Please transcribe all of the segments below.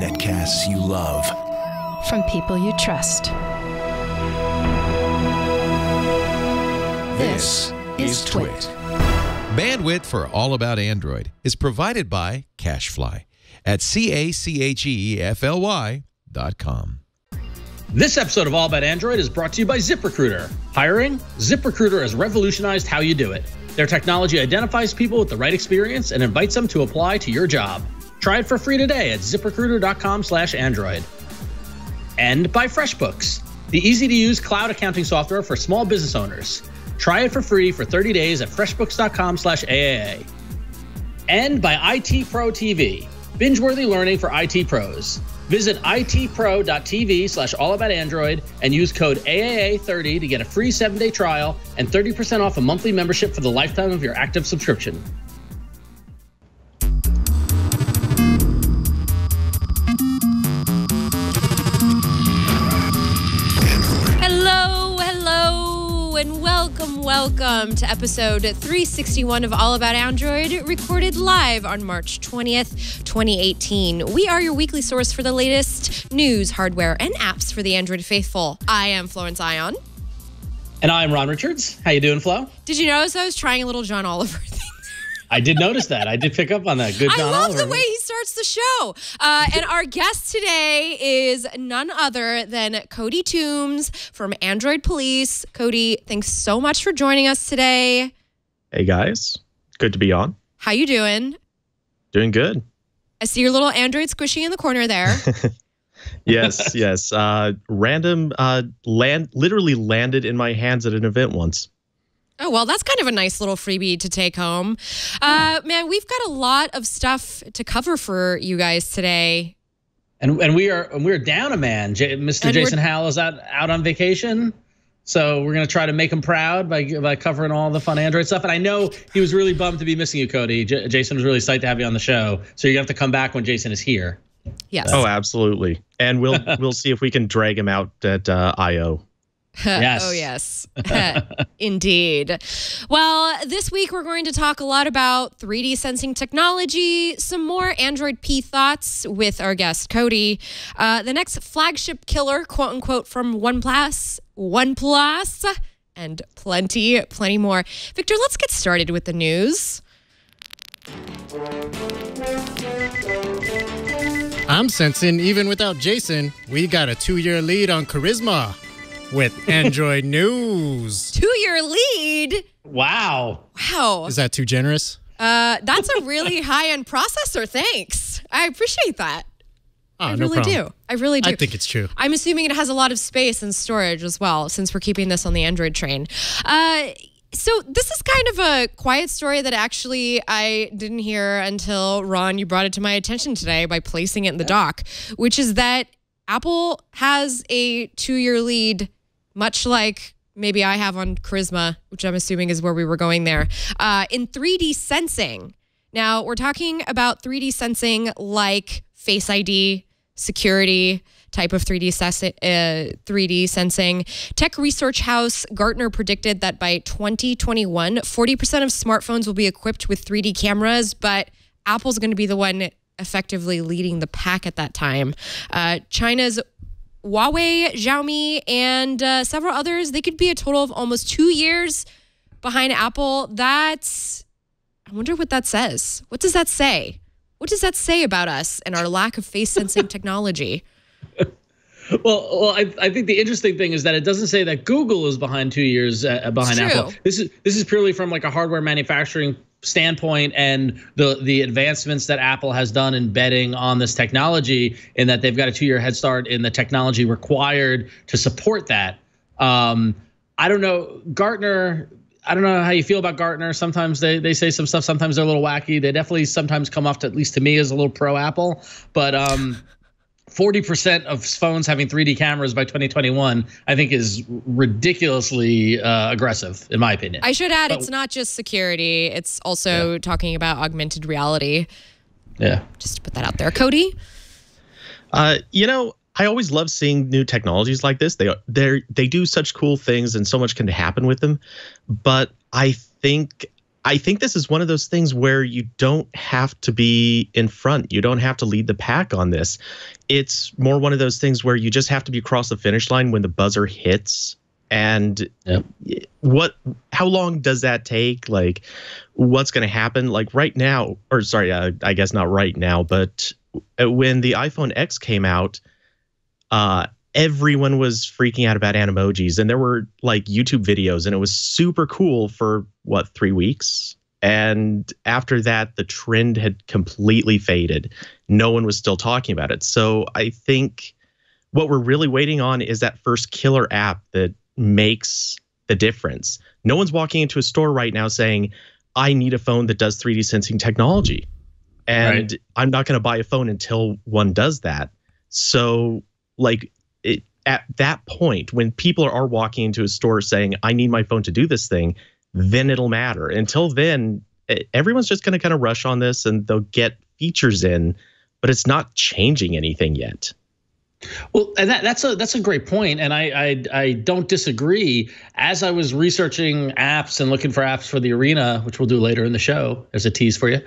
Netcasts you love. From people you trust. This is Twit. Bandwidth for All About Android is provided by CacheFly at CacheFly.com. This episode of All About Android is brought to you by ZipRecruiter. Hiring? ZipRecruiter has revolutionized how you do it. Their technology identifies people with the right experience and invites them to apply to your job. Try it for free today at ZipRecruiter.com/Android. And by FreshBooks, the easy-to-use cloud accounting software for small business owners. Try it for free for 30 days at FreshBooks.com/AAA. And by IT Pro TV, binge-worthy learning for IT pros. Visit itpro.tv/allaboutandroid and use code AAA30 to get a free 7-day trial and 30% off a monthly membership for the lifetime of your active subscription. Hello, and welcome to episode 361 of All About Android, recorded live on March 20th, 2018. We are your weekly source for the latest news, hardware, and apps for the Android faithful. I am Florence Ion. And I'm Ron Richards. How you doing, Flo? Did you notice I was trying a little John Oliver thing? I did notice that. I did pick up on that. Good John Oliver. I love the way he starts the show. And our guest today is none other than Cody Toombs from Android Police. Cody, thanks so much for joining us today. Hey, guys. Good to be on. How you doing? Doing good. I see your little Android squishy in the corner there. Yes. Random literally landed in my hands at an event once. Oh, well, that's kind of a nice little freebie to take home. Man, we've got a lot of stuff to cover for you guys today. And we're down a man. Mr. Jason Howell is out on vacation. So we're going to try to make him proud by covering all the fun Android stuff. And I know he was really bummed to be missing you, Cody. Jason was really psyched to have you on the show. So you're going to have to come back when Jason is here. Yes. Oh, absolutely. And we'll see if we can drag him out at I.O. Yes. Oh, yes. Indeed. Well, this week we're going to talk a lot about 3D sensing technology, some more Android P thoughts with our guest, Cody, the next flagship killer, quote unquote, from OnePlus, and plenty more. Victor, let's get started with the news. I'm sensing even without Jason, we got a 2-year lead on Charisma. With Android news. 2-year lead? Wow. Is that too generous? That's a really high-end processor. Thanks. I appreciate that. Oh, I no really problem. do. I really do. I think it's true. I'm assuming it has a lot of space and storage as well, since we're keeping this on the Android train. So this is kind of a quiet story that actually I didn't hear until, Ron, you brought it to my attention today by placing it in the doc, which is that Apple has a 2-year lead, much like maybe I have on Charisma, which I'm assuming is where we were going there, in 3D sensing. Now, we're talking about 3D sensing like Face ID, security type of 3D sensing. Tech research house Gartner predicted that by 2021, 40% of smartphones will be equipped with 3D cameras, but Apple's going to be the one effectively leading the pack at that time. China's Huawei, Xiaomi, and several others, they could be a total of almost 2 years behind Apple. I wonder what that says. What does that say? What does that say about us and our lack of face sensing technology? Well, I think the interesting thing is that it doesn't say that Google is behind 2 years behind Apple. This is purely from like a hardware manufacturing standpoint and the advancements that Apple has done in betting on this technology, in that they've got a 2-year head start in the technology required to support that. I don't know, Gartner. I don't know how you feel about Gartner. Sometimes they say some stuff. Sometimes they're a little wacky. They definitely sometimes come off, to, at least to me, as a little pro Apple. But 40% of phones having 3D cameras by 2021, I think, is ridiculously aggressive, in my opinion. I should add, it's not just security. It's also talking about augmented reality. Yeah. Just to put that out there. Cody? I always love seeing new technologies like this. They do such cool things and so much can happen with them. But I think I think this is one of those things where you don't have to be in front. You don't have to lead the pack on this. It's more one of those things where you just have to be across the finish line when the buzzer hits. And how long does that take? Like, what's going to happen? Like right now, or sorry, I guess not right now, but when the iPhone X came out, everyone was freaking out about animojis, and there were like YouTube videos, and it was super cool for 3 weeks. And after that, the trend had completely faded. No one was still talking about it. So I think what we're really waiting on is that first killer app that makes the difference. No one's walking into a store right now saying, I need a phone that does 3D sensing technology. And I'm not going to buy a phone until one does that. So like at that point, when people are walking into a store saying, I need my phone to do this thing, then it'll matter. Until then, everyone's just going to kind of rush on this, and they'll get features in, but it's not changing anything yet. Well, and that's a great point, and I don't disagree. As I was researching apps and looking for apps for the Arena, which we'll do later in the show, there's a tease for you.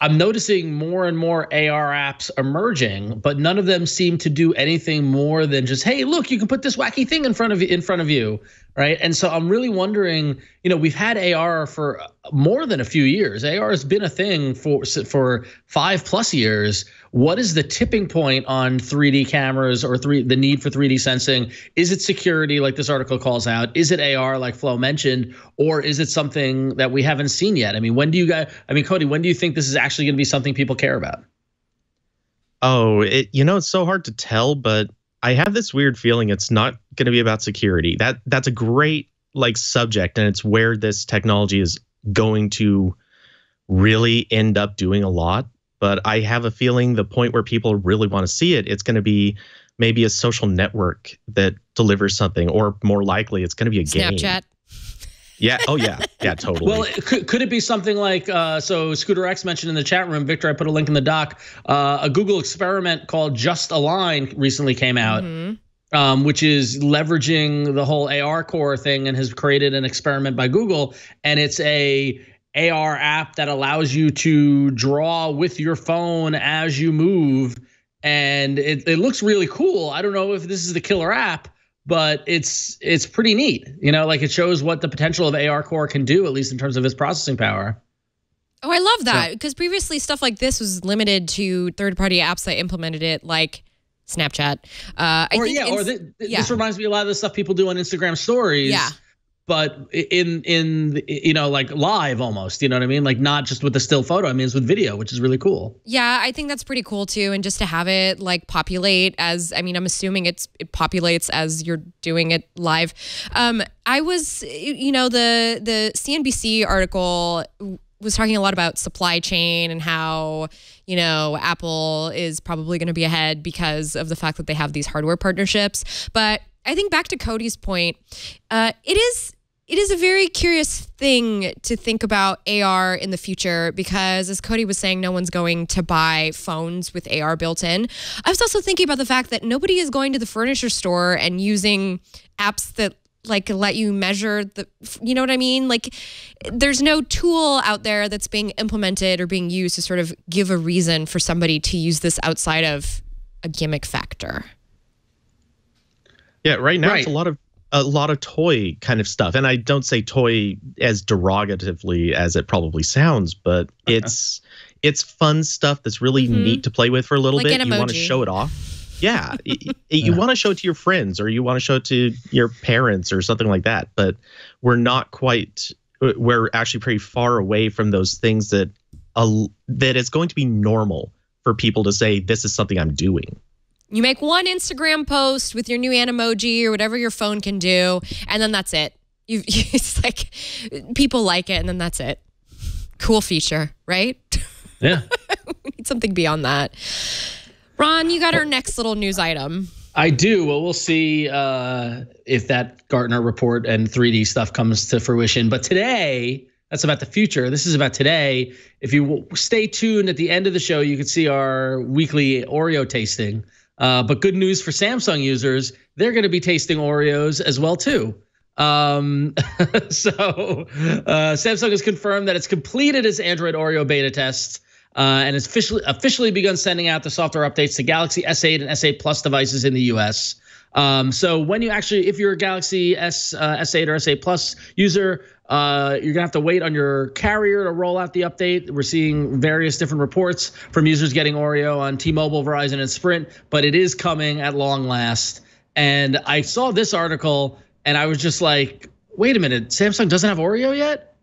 I'm noticing more and more AR apps emerging, but none of them seem to do anything more than just, hey, look, you can put this wacky thing in front of you, right? And so I'm really wondering, we've had AR for more than a few years. AR has been a thing for 5+ years. What is the tipping point on 3D cameras or the need for 3D sensing? Is it security, like this article calls out? Is it AR, like Flo mentioned, or is it something that we haven't seen yet? I mean, Cody, when do you think this is actually going to be something people care about? Oh, it's so hard to tell, but I have this weird feeling it's not going to be about security. That's a great subject, and it's where this technology is going to really end up doing a lot. But I have a feeling the point where people really want to see it, it's going to be maybe a social network that delivers something, or more likely it's going to be a game. Snapchat. Yeah. Oh, yeah. Yeah, totally. Well, could it be something like, so Scooter X mentioned in the chat room, Victor, I put a link in the doc, a Google experiment called Just Align recently came out, which is leveraging the whole AR core thing, and has created an experiment by Google. And it's a AR app that allows you to draw with your phone as you move. And it looks really cool. I don't know if this is the killer app, but it's pretty neat. It shows what the potential of AR core can do, at least in terms of its processing power. Oh, I love that, because previously stuff like this was limited to third-party apps that implemented it, like Snapchat. This reminds me a lot of the stuff people do on Instagram stories. Yeah. But in like live almost, you know what I mean? Like not just with the still photo, I mean, it's with video, which is really cool. Yeah, I think that's pretty cool too. And just to have it populate I'm assuming it populates as you're doing it live. I was, the CNBC article was talking a lot about supply chain and how, Apple is probably going to be ahead because of the fact that they have these hardware partnerships. But I think back to Cody's point, it is a very curious thing to think about AR in the future, because as Cody was saying, no one's going to buy phones with AR built in. I was also thinking about the fact that nobody is going to the furniture store and using apps that let you measure you know what I mean? There's no tool out there that's being implemented or being used to sort of give a reason for somebody to use this outside of a gimmick factor. Yeah, right now it's a lot of toy kind of stuff, and I don't say toy as derogatively as it probably sounds, but it's fun stuff that's really neat to play with for a little bit. You want to show it off. Yeah, you want to show it to your friends, or you want to show it to your parents or something like that. But we're actually pretty far away from those things that it's going to be normal for people to say, this is something I'm doing. You make one Instagram post with your new Animoji or whatever your phone can do, and then that's it. It's like people like it, and then that's it. Cool feature, right? Yeah. We need something beyond that. Ron, you got our next little news item. I do. Well, we'll see if that Gartner report and 3D stuff comes to fruition. But today, that's about the future. This is about today. If you stay tuned at the end of the show, you can see our weekly Oreo tasting. But good news for Samsung users, they're going to be tasting Oreos as well too. So Samsung has confirmed that it's completed its Android Oreo beta tests and has officially begun sending out the software updates to Galaxy S8 and S8 Plus devices in the US. So when you actually, if you're a Galaxy S8 or S8 Plus user, you're gonna have to wait on your carrier to roll out the update. We're seeing various different reports from users getting Oreo on T-Mobile, Verizon, and Sprint, but it is coming at long last. And I saw this article and I was just like, wait a minute, Samsung doesn't have Oreo yet?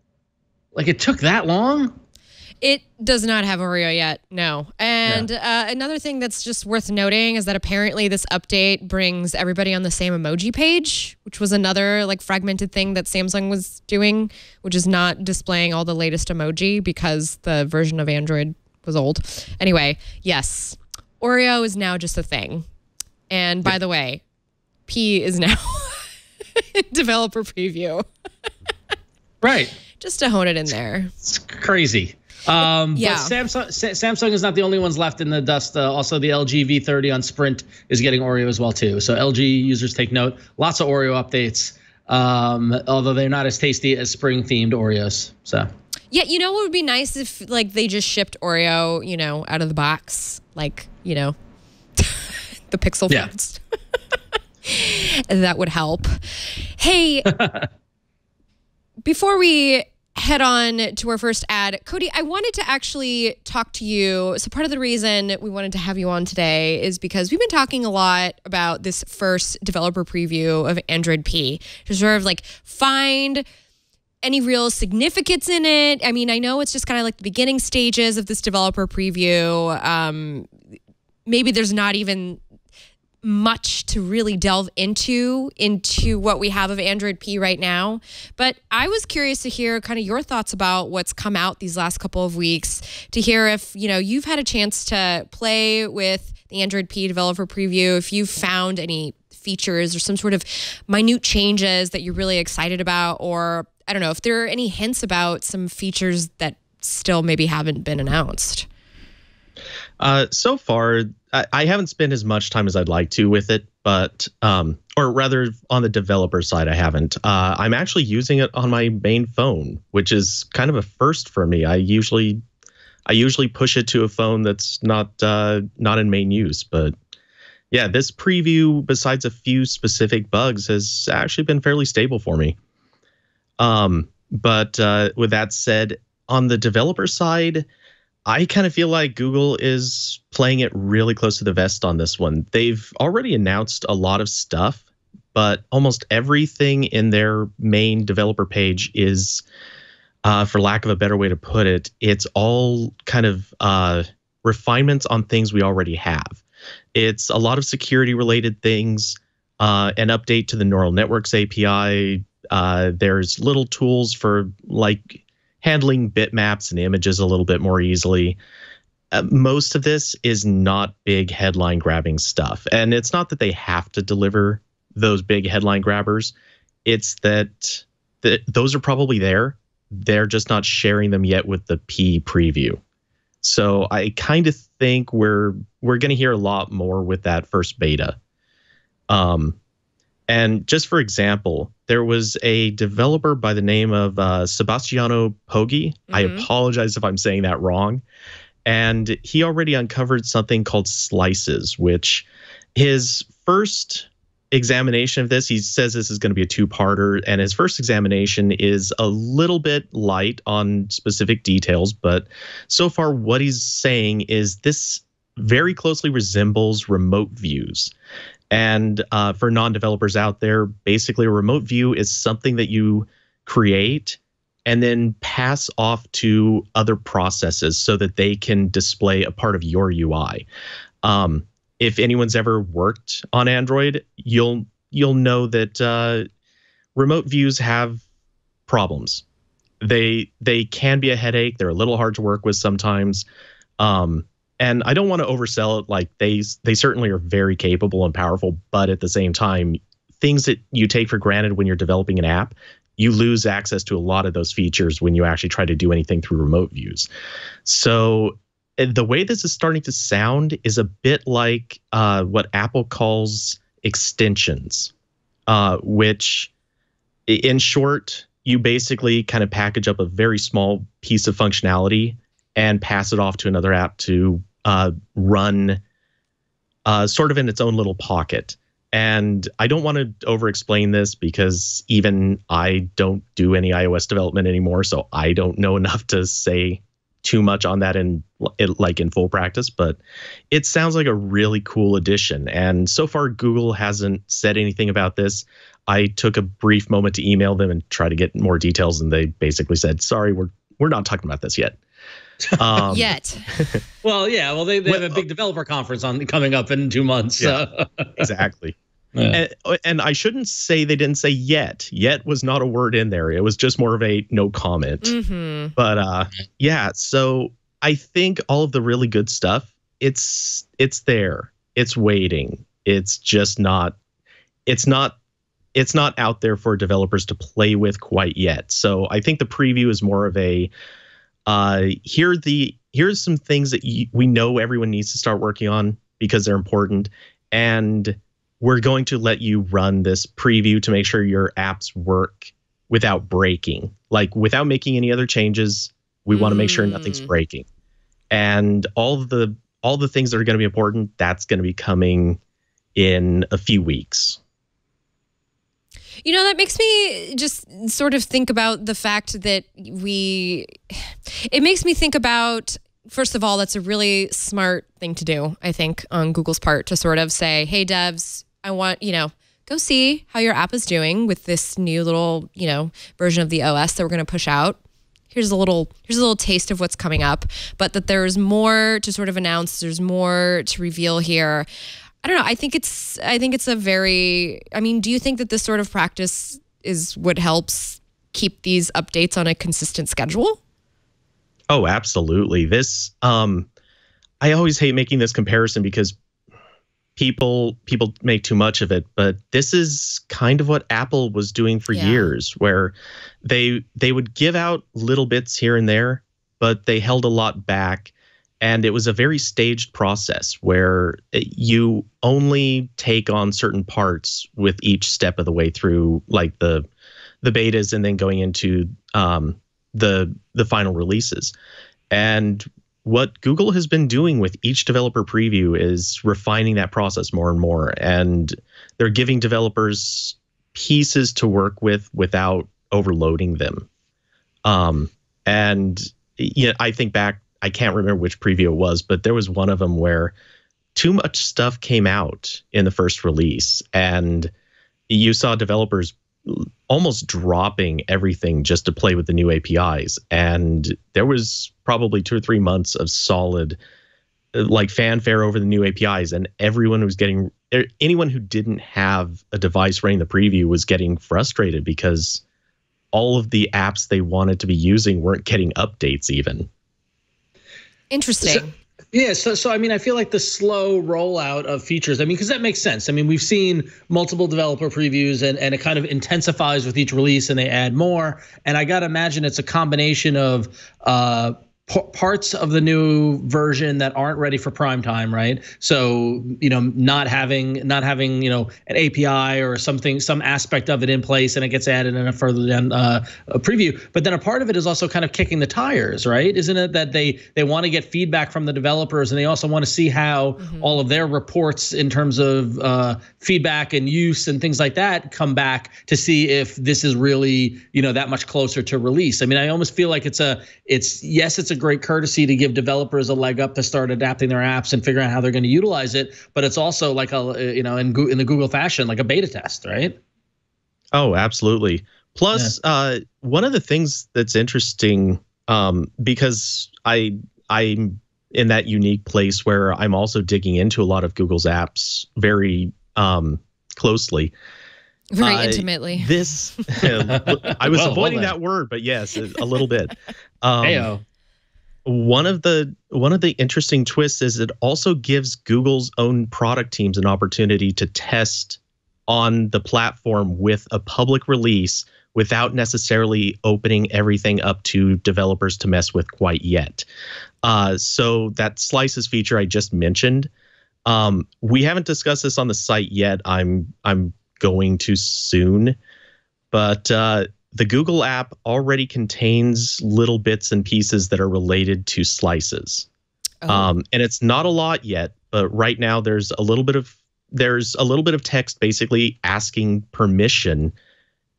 Like, it took that long? It does not have Oreo yet, no. And another thing that's just worth noting is that apparently this update brings everybody on the same emoji page, which was another like fragmented thing that Samsung was doing, which is not displaying all the latest emoji because the version of Android was old. Anyway, yes, Oreo is now just a thing. And by the way, P is now developer preview. Right. Just to hone it in there. It's crazy. But Samsung is not the only ones left in the dust. Also, the LG V30 on Sprint is getting Oreo as well too. So LG users take note. Lots of Oreo updates, although they're not as tasty as spring-themed Oreos. So yeah, you know what would be nice if like they just shipped Oreo, you know, out of the box, like you know, the Pixel phones. That would help. Hey, before we head on to our first ad, Cody, I wanted to actually talk to you. So part of the reason we wanted to have you on today is because we've been talking a lot about this first developer preview of Android P to sort of like find any real significance in it. I mean, I know it's just kind of like the beginning stages of this developer preview. Maybe there's not even much to really delve into what we have of Android P right now. But I was curious to hear kind of your thoughts about what's come out these last couple of weeks, to hear if, you know, you've had a chance to play with the Android P developer preview, if you've found any features or some sort of minute changes that you're really excited about, or I don't know, if there are any hints about some features that still maybe haven't been announced. So far, I haven't spent as much time as I'd like to with it, but or rather on the developer side, I haven't. I'm actually using it on my main phone, which is kind of a first for me. I usually push it to a phone that's not in main use. But yeah, this preview, besides a few specific bugs, has actually been fairly stable for me. But with that said, on the developer side, I kind of feel like Google is playing it really close to the vest on this one. They've already announced a lot of stuff, but almost everything in their main developer page is, for lack of a better way to put it, it's all kind of refinements on things we already have. It's a lot of security related things, an update to the neural networks API. There's little tools for like handling bitmaps and images a little bit more easily. Most of this is not big headline grabbing stuff. And it's not that they have to deliver those big headline grabbers. It's that those are probably there. They're just not sharing them yet with the P preview. So I kind of think we're going to hear a lot more with that first beta. And just for example, there was a developer by the name of Sebastiano Poggi. Mm-hmm. I apologize if I'm saying that wrong. And he already uncovered something called slices, which his first examination of this, he says this is going to be a two-parter, and his first examination is a little bit light on specific details. But so far what he's saying is this very closely resembles remote views. And for non-developers out there, basically a remote view is something that you create and then pass off to other processes so that they can display a part of your UI. If anyone's ever worked on Android, you'll know that remote views have problems. They can be a headache. They're a little hard to work with sometimes. And I don't want to oversell it. Like they certainly are very capable and powerful, but at the same time, things that you take for granted when you're developing an app, you lose access to a lot of those features when you actually try to do anything through remote views. So the way this is starting to sound is a bit like what Apple calls extensions, which In short, you basically kind of package up a very small piece of functionality and pass it off to another app to run sort of in its own little pocket. And I don't want to over-explain this because even I don't do any iOS development anymore, so I don't know enough to say too much on that in full practice. But it sounds like a really cool addition. And so far, Google hasn't said anything about this. I took a brief moment to email them and try to get more details, and they basically said, "Sorry, we're not talking about this yet." Yet. Well, yeah. Well, they have a big developer conference coming up in 2 months. Yeah, exactly. Yeah. And I shouldn't say they didn't say yet. Yet was not a word in there. It was just more of a no comment. Mm-hmm. But yeah, so I think all of the really good stuff, it's there. It's waiting. It's just not. It's not out there for developers to play with quite yet. So I think the preview is more of a here's some things that we know everyone needs to start working on because they're important, and we're going to let you run this preview to make sure your apps work without breaking, like without making any other changes. We want to make sure nothing's breaking, and all the things that are going to be important, that's going to be coming in a few weeks. You know, that makes me just sort of think about the fact that it makes me think about, first of all, that's a really smart thing to do, I think, on Google's part, to sort of say, hey, devs, I want, go see how your app is doing with this new little, version of the OS that we're going to push out. Here's a little taste of what's coming up, but that there's more to sort of announce. There's more to reveal here. I don't know. I think it's a very, do you think that this sort of practice is what helps keep these updates on a consistent schedule? Oh, absolutely. This, I always hate making this comparison because people make too much of it, but this is kind of what Apple was doing for years, where they would give out little bits here and there, but they held a lot back. And it was a very staged process where you only take on certain parts with each step of the way through, like the betas and then going into the final releases. And what Google has been doing with each developer preview is refining that process more and more. And they're giving developers pieces to work with without overloading them. And I think back, I can't remember which preview it was, but there was one of them where too much stuff came out in the first release, and you saw developers almost dropping everything just to play with the new APIs. And there was probably 2 or 3 months of solid fanfare over the new APIs, and anyone who didn't have a device running the preview was getting frustrated because all of the apps they wanted to be using weren't getting updates even. Interesting. So I feel like the slow rollout of features, because that makes sense. We've seen multiple developer previews and it kind of intensifies with each release and they add more. And I got to imagine it's a combination of parts of the new version that aren't ready for prime time, right? So, not having, an API or something, some aspect of it in place, and it gets added in a further down a preview. But then a part of it is also kind of kicking the tires, right? Isn't it that they want to get feedback from the developers, and they also want to see how all of their reports in terms of feedback and use and things like that come back to see if this is really, that much closer to release. I almost feel like it's a great courtesy to give developers a leg up to start adapting their apps and figuring out how they're going to utilize it. But it's also like in the Google fashion, like a beta test, right? Oh, absolutely. Plus, one of the things that's interesting, because I'm in that unique place where I'm also digging into a lot of Google's apps very closely. Very intimately. I was avoiding that word, but yes, a little bit. One of the interesting twists is it also gives Google's own product teams an opportunity to test on the platform with a public release without necessarily opening everything up to developers to mess with quite yet. So that slices feature I just mentioned, we haven't discussed this on the site yet. I'm going to soon. But the Google app already contains little bits and pieces that are related to slices. And it's not a lot yet, but right now there's a little bit of text basically asking permission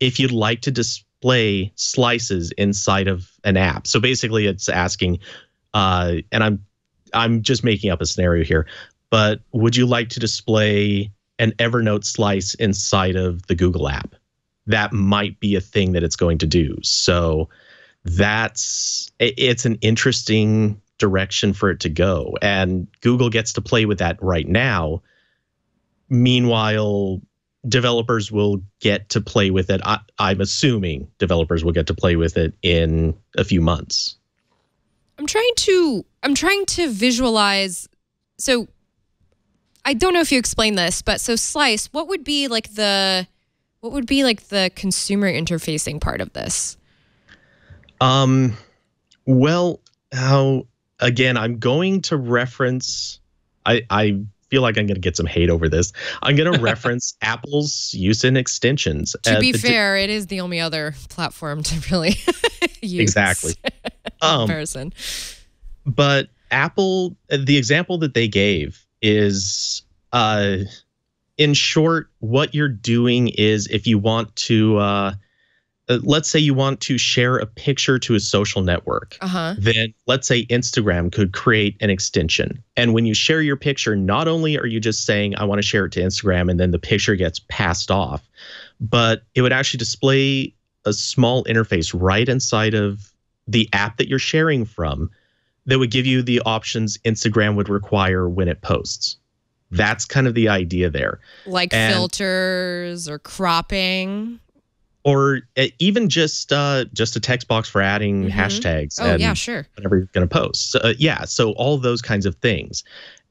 if you'd like to display slices inside of an app. So basically it's asking, and I'm just making up a scenario here, but would you like to display an Evernote slice inside of the Google app? That might be a thing that it's going to do. So it's an interesting direction for it to go. And Google gets to play with that right now. Meanwhile, developers will get to play with it. I'm assuming developers will get to play with it in a few months. I'm trying to visualize. So I don't know if you explained this, but so slice, what would be like the consumer interfacing part of this? Well, again, I'm going to reference, I feel like I'm going to get some hate over this. I'm going to reference Apple's use in extensions. To be fair, it is the only other platform to really use. Exactly. Comparison. But Apple, the example that they gave is, in short, what you're doing is if you want to, let's say you want to share a picture to a social network, then let's say Instagram could create an extension. And when you share your picture, not only are you just saying, I want to share it to Instagram, and then the picture gets passed off, but it would actually display a small interface right inside of the app that you're sharing from that would give you the options Instagram would require when it posts. That's kind of the idea there. Like filters or cropping. Or even just a text box for adding hashtags. Oh, yeah, sure. Whenever you're going to post. So all those kinds of things.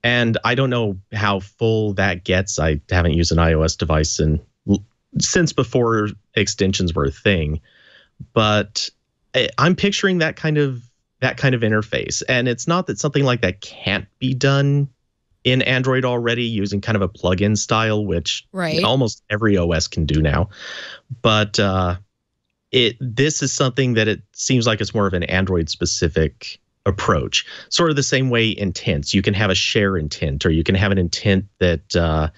And I don't know how full that gets. I haven't used an iOS device since before extensions were a thing. But I'm picturing that kind of interface. And it's not that something like that can't be done in Android already using kind of a plug-in style, which almost every OS can do now. But this is something that it seems like it's more of an Android-specific approach. Sort of the same way intents. You can have a share intent, or you can have an intent that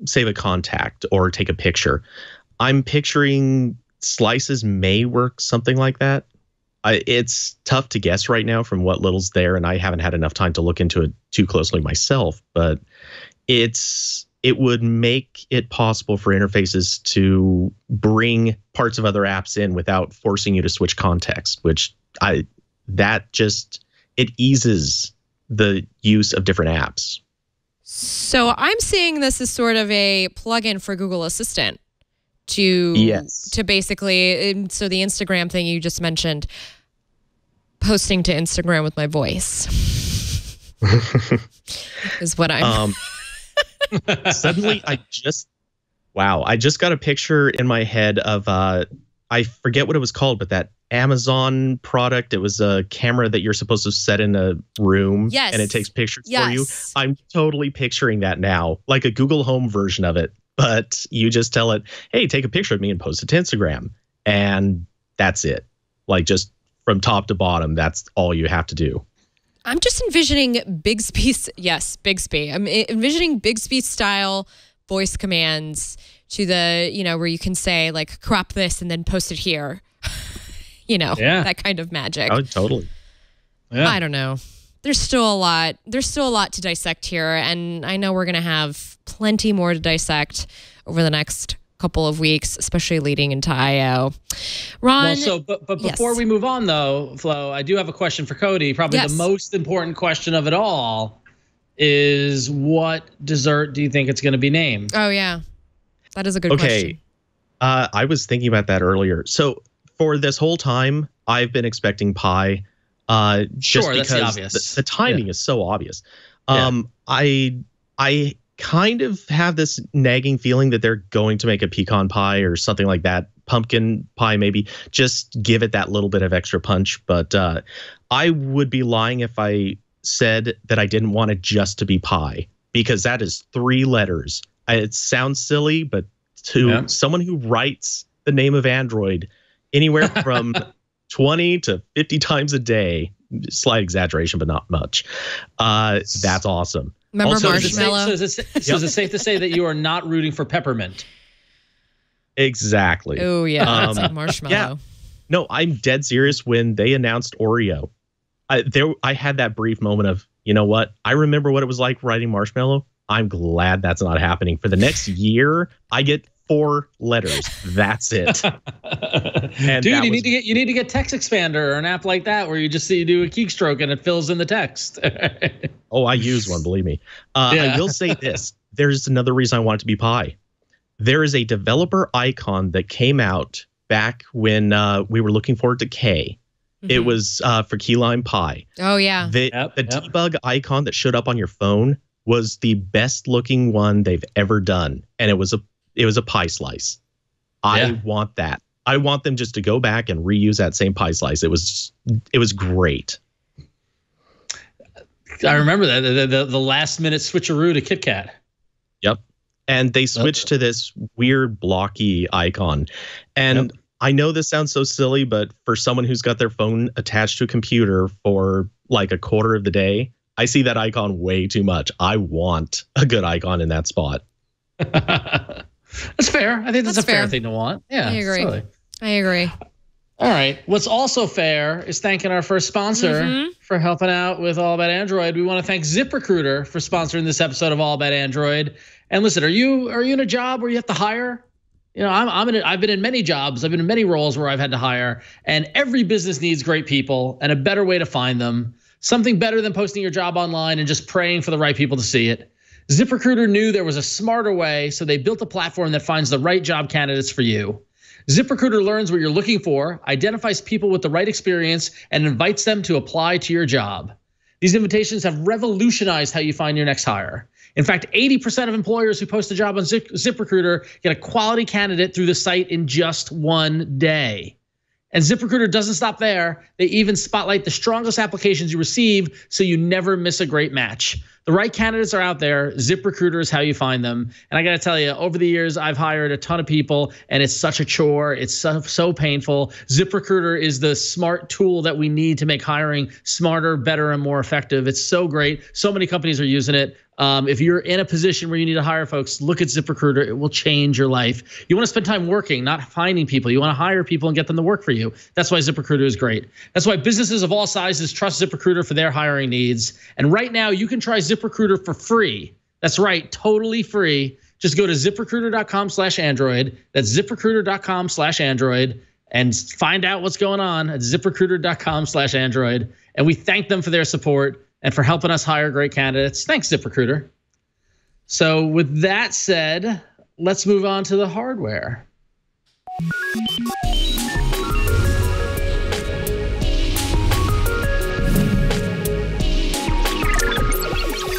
save a contact or take a picture. I'm picturing slices may work something like that. It's tough to guess right now from what little's there, and I haven't had enough time to look into it too closely myself, but it would make it possible for interfaces to bring parts of other apps in without forcing you to switch context, which it eases the use of different apps. So I'm seeing this as sort of a plugin for Google Assistant to basically, so the Instagram thing you just mentioned, posting to Instagram with my voice is what I'm. Suddenly, I just got a picture in my head of I forget what it was called, but that Amazon product. It was a camera that you're supposed to set in a room, and it takes pictures for you. I'm totally picturing that now, like a Google Home version of it. But you just tell it, hey, take a picture of me and post it to Instagram. And that's it. Like just from top to bottom, that's all you have to do. I'm just envisioning Bixby. Yes, Bixby. I'm envisioning Bixby style voice commands to the, where you can say like crop this and then post it here. That kind of magic. Oh, totally. Yeah. I don't know. There's still a lot to dissect here, and I know we're going to have plenty more to dissect over the next couple of weeks, especially leading into I/O. Ron, but before we move on though, Flo, I do have a question for Cody. Probably the most important question of it all is, what dessert do you think it's going to be named? Oh yeah, that is a good question. I was thinking about that earlier. So for this whole time, I've been expecting pie. Just because the timing is so obvious. I kind of have this nagging feeling that they're going to make a pecan pie or something like that. Pumpkin pie, maybe. Just give it that little bit of extra punch. But I would be lying if I said that I didn't want it just to be pie, because that is 3 letters. It sounds silly, but to someone who writes the name of Android anywhere from 20 to 50 times a day, slight exaggeration, but not much. That's awesome. Remember also, Marshmallow? Is it safe to say that you are not rooting for peppermint? Exactly. Oh, yeah. It's like Marshmallow. Yeah. No, I'm dead serious. When they announced Oreo, I had that brief moment of, you know what? I remember what it was like writing Marshmallow. I'm glad that's not happening. For the next year, I get 4 letters. That's it. And dude, you need to get Text Expander or an app like that where you just do a keystroke and it fills in the text. Oh, I use one, believe me. I will say this. There's another reason I want it to be Pi. There is a developer icon that came out back when we were looking forward to K. Mm-hmm. It was for Keyline Pi. Oh, yeah. The debug icon that showed up on your phone was the best looking one they've ever done. And it was a pie slice. I want that. I want them just to go back and reuse that same pie slice. It was great. I remember that the last minute switcheroo to KitKat. Yep. And they switched to this weird blocky icon. And I know this sounds so silly, but for someone who's got their phone attached to a computer for like a quarter of the day, I see that icon way too much. I want a good icon in that spot. That's fair. I think that's a fair thing to want. Yeah, I agree. Totally. I agree. All right. What's also fair is thanking our first sponsor for helping out with All About Android. We want to thank ZipRecruiter for sponsoring this episode of All About Android. And listen, are you in a job where you have to hire? You know, I've been in many jobs. I've been in many roles where I've had to hire, and every business needs great people and a better way to find them. Something better than posting your job online and just praying for the right people to see it. ZipRecruiter knew there was a smarter way, so they built a platform that finds the right job candidates for you. ZipRecruiter learns what you're looking for, identifies people with the right experience, and invites them to apply to your job. These invitations have revolutionized how you find your next hire. In fact, 80% of employers who post a job on ZipRecruiter get a quality candidate through the site in just one day. And ZipRecruiter doesn't stop there. They even spotlight the strongest applications you receive so you never miss a great match. The right candidates are out there. ZipRecruiter is how you find them. And I got to tell you, over the years, I've hired a ton of people, and it's such a chore. It's so painful. ZipRecruiter is the smart tool that we need to make hiring smarter, better, and more effective. It's so great. So many companies are using it. If you're in a position where you need to hire folks, look at ZipRecruiter. It will change your life. You want to spend time working, not finding people. You want to hire people and get them to work for you. That's why ZipRecruiter is great. That's why businesses of all sizes trust ZipRecruiter for their hiring needs. And right now, you can try ZipRecruiter for free. That's right, totally free. Just go to ZipRecruiter.com/Android. That's ZipRecruiter.com/Android. And find out what's going on at ZipRecruiter.com/Android. And we thank them for their support and for helping us hire great candidates. Thanks, ZipRecruiter. So with that said, let's move on to the hardware.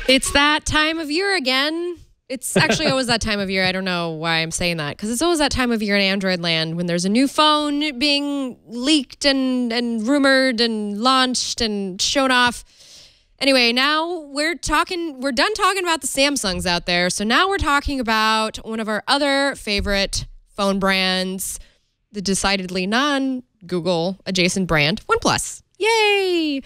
It's that time of year again. It's actually always that time of year. I don't know why I'm saying that, because it's always that time of year in Android land when there's a new phone being leaked and rumored and launched and shown off. Anyway, now we're done talking about the Samsungs out there. So now we're talking about one of our other favorite phone brands, the decidedly non-Google adjacent brand, OnePlus. Yay!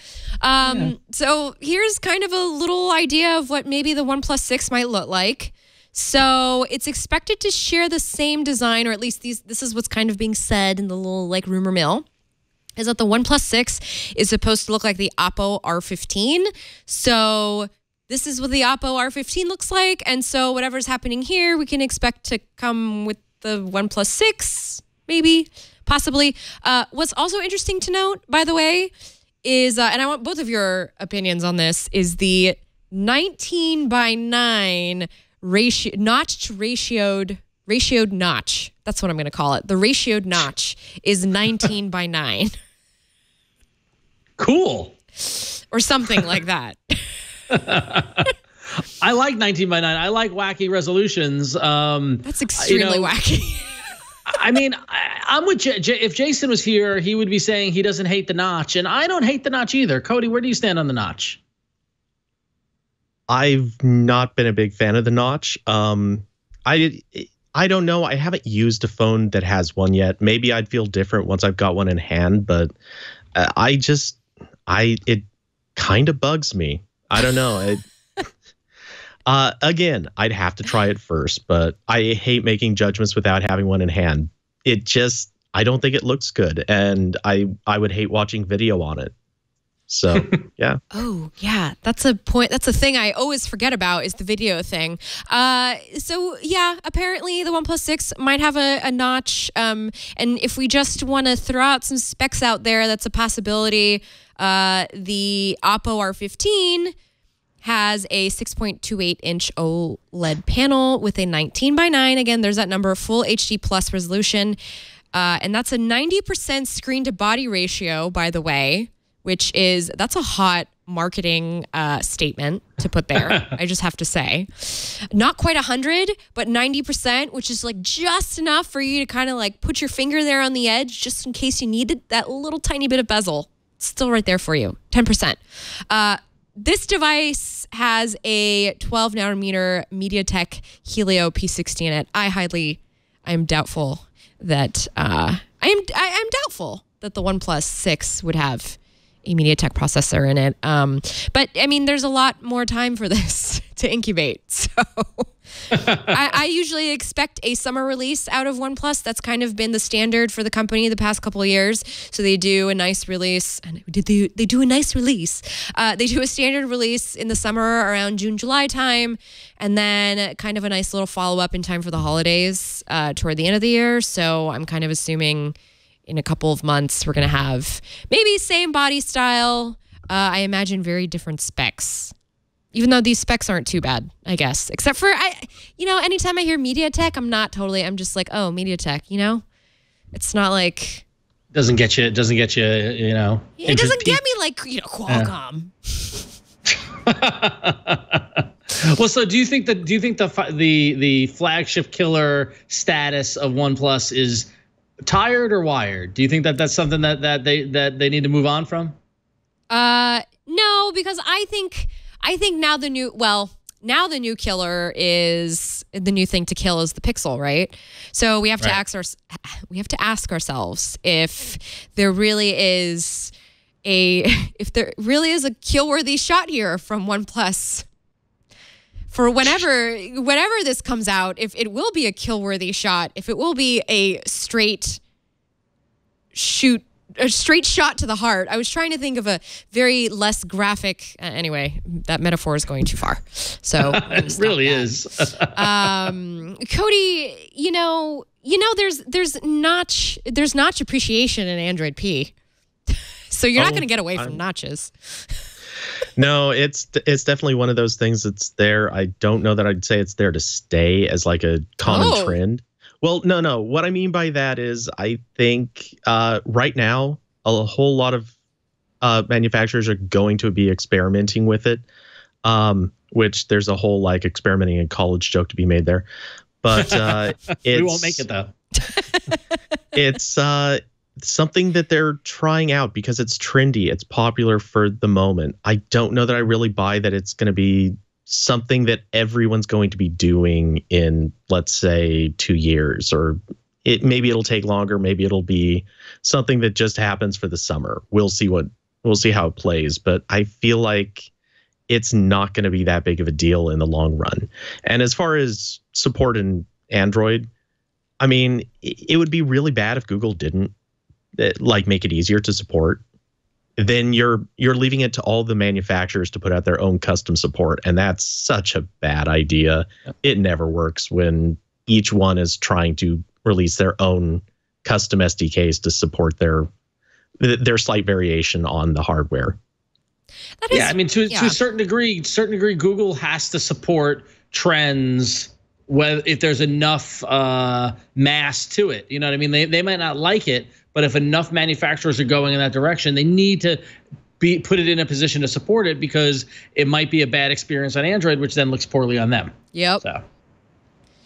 So here's kind of a little idea of what maybe the OnePlus 6 might look like. So it's expected to share the same design, or at least this is what's kind of being said in the little like rumor mill, is that the OnePlus 6 is supposed to look like the Oppo R15. So this is what the Oppo R15 looks like. And so whatever's happening here, we can expect to come with the OnePlus 6, maybe, possibly. What's also interesting to note, by the way, is, and I want both of your opinions on this, is the 19:9 ratioed notch. That's what I'm going to call it. The ratioed notch is 19:9. Cool. Or something like that. I like 19:9. I like wacky resolutions. That's extremely wacky. I mean, I'm with if Jason was here, he would be saying he doesn't hate the notch, and I don't hate the notch either. Cody, where do you stand on the notch? I've not been a big fan of the notch. I don't know. I haven't used a phone that has one yet. Maybe I'd feel different once I've got one in hand, but it kind of bugs me. I don't know. Again, I'd have to try it first, but I hate making judgments without having one in hand. I don't think it looks good, and I would hate watching video on it. So, yeah. Oh, yeah. That's a point. That's a thing I always forget about is the video thing. So, yeah, apparently the OnePlus 6 might have a notch. And if we just want to throw out some specs out there, that's a possibility. The Oppo R15 has a 6.28-inch OLED panel with a 19:9. Again, there's that number, full HD plus resolution. And that's a 90% screen-to-body ratio, by the way. That's a hot marketing statement to put there. I just have to say, not quite 100, but 90%, which is like just enough for you to kind of like put your finger there on the edge, just in case you needed that little tiny bit of bezel. It's still right there for you, 10%. This device has a 12 nanometer MediaTek Helio P60 in it. I'm doubtful that I'm doubtful that the OnePlus 6 would have a MediaTek processor in it. But I mean, there's a lot more time for this to incubate. So I usually expect a summer release out of OnePlus. That's kind of been the standard for the company the past couple of years. So they do a nice release. And they do a nice release. They do a standard release in the summer around June, July time. And then kind of a nice little follow-up in time for the holidays toward the end of the year. So I'm kind of assuming in a couple of months, we're going to have maybe same body style. I imagine very different specs, even though these specs aren't too bad, I guess. Except for, anytime I hear MediaTek, I'm just like, oh, MediaTek, It's not like... Doesn't get you, It doesn't get me like, Qualcomm. Well, so do you think the flagship killer status of OnePlus is tired or wired? Do you think that that's something that they need to move on from? No, because I think now the new killer is the new thing to kill is the Pixel, right? So we have to ask ourselves if there really is a kill-worthy shot here from OnePlus. For whenever this comes out, if it will be a kill-worthy shot, if it will be a straight shot to the heart. I was trying to think of a very less graphic. Anyway, that metaphor is going too far. So it really is. Cody, there's notch appreciation in Android P. So you're not going to get away from notches. No, it's definitely one of those things that's there. I don't know that I'd say it's there to stay as like a common trend. Well, no. What I mean by that is I think right now a whole lot of manufacturers are going to be experimenting with it, which there's a whole like experimenting in college joke to be made there. But we won't make it though. It's something that they're trying out because it's trendy. It's popular for the moment. I don't know that I really buy that it's going to be something that everyone's going to be doing in, let's say, 2 years, or maybe it'll take longer. Maybe it'll be something that just happens for the summer. We'll see how it plays. But I feel like it's not going to be that big of a deal in the long run. And as far as support in Android, I mean, it would be really bad if Google didn't make it easier to support. Then you're leaving it to all the manufacturers to put out their own custom support, and that's such a bad idea. Yep. It never works when each one is trying to release their own custom SDKs to support their slight variation on the hardware. To a certain degree, Google has to support trends if there's enough mass to it. You know what I mean? They might not like it, but if enough manufacturers are going in that direction, they need to put it in a position to support it, because it might be a bad experience on Android, which then looks poorly on them. Yep. So.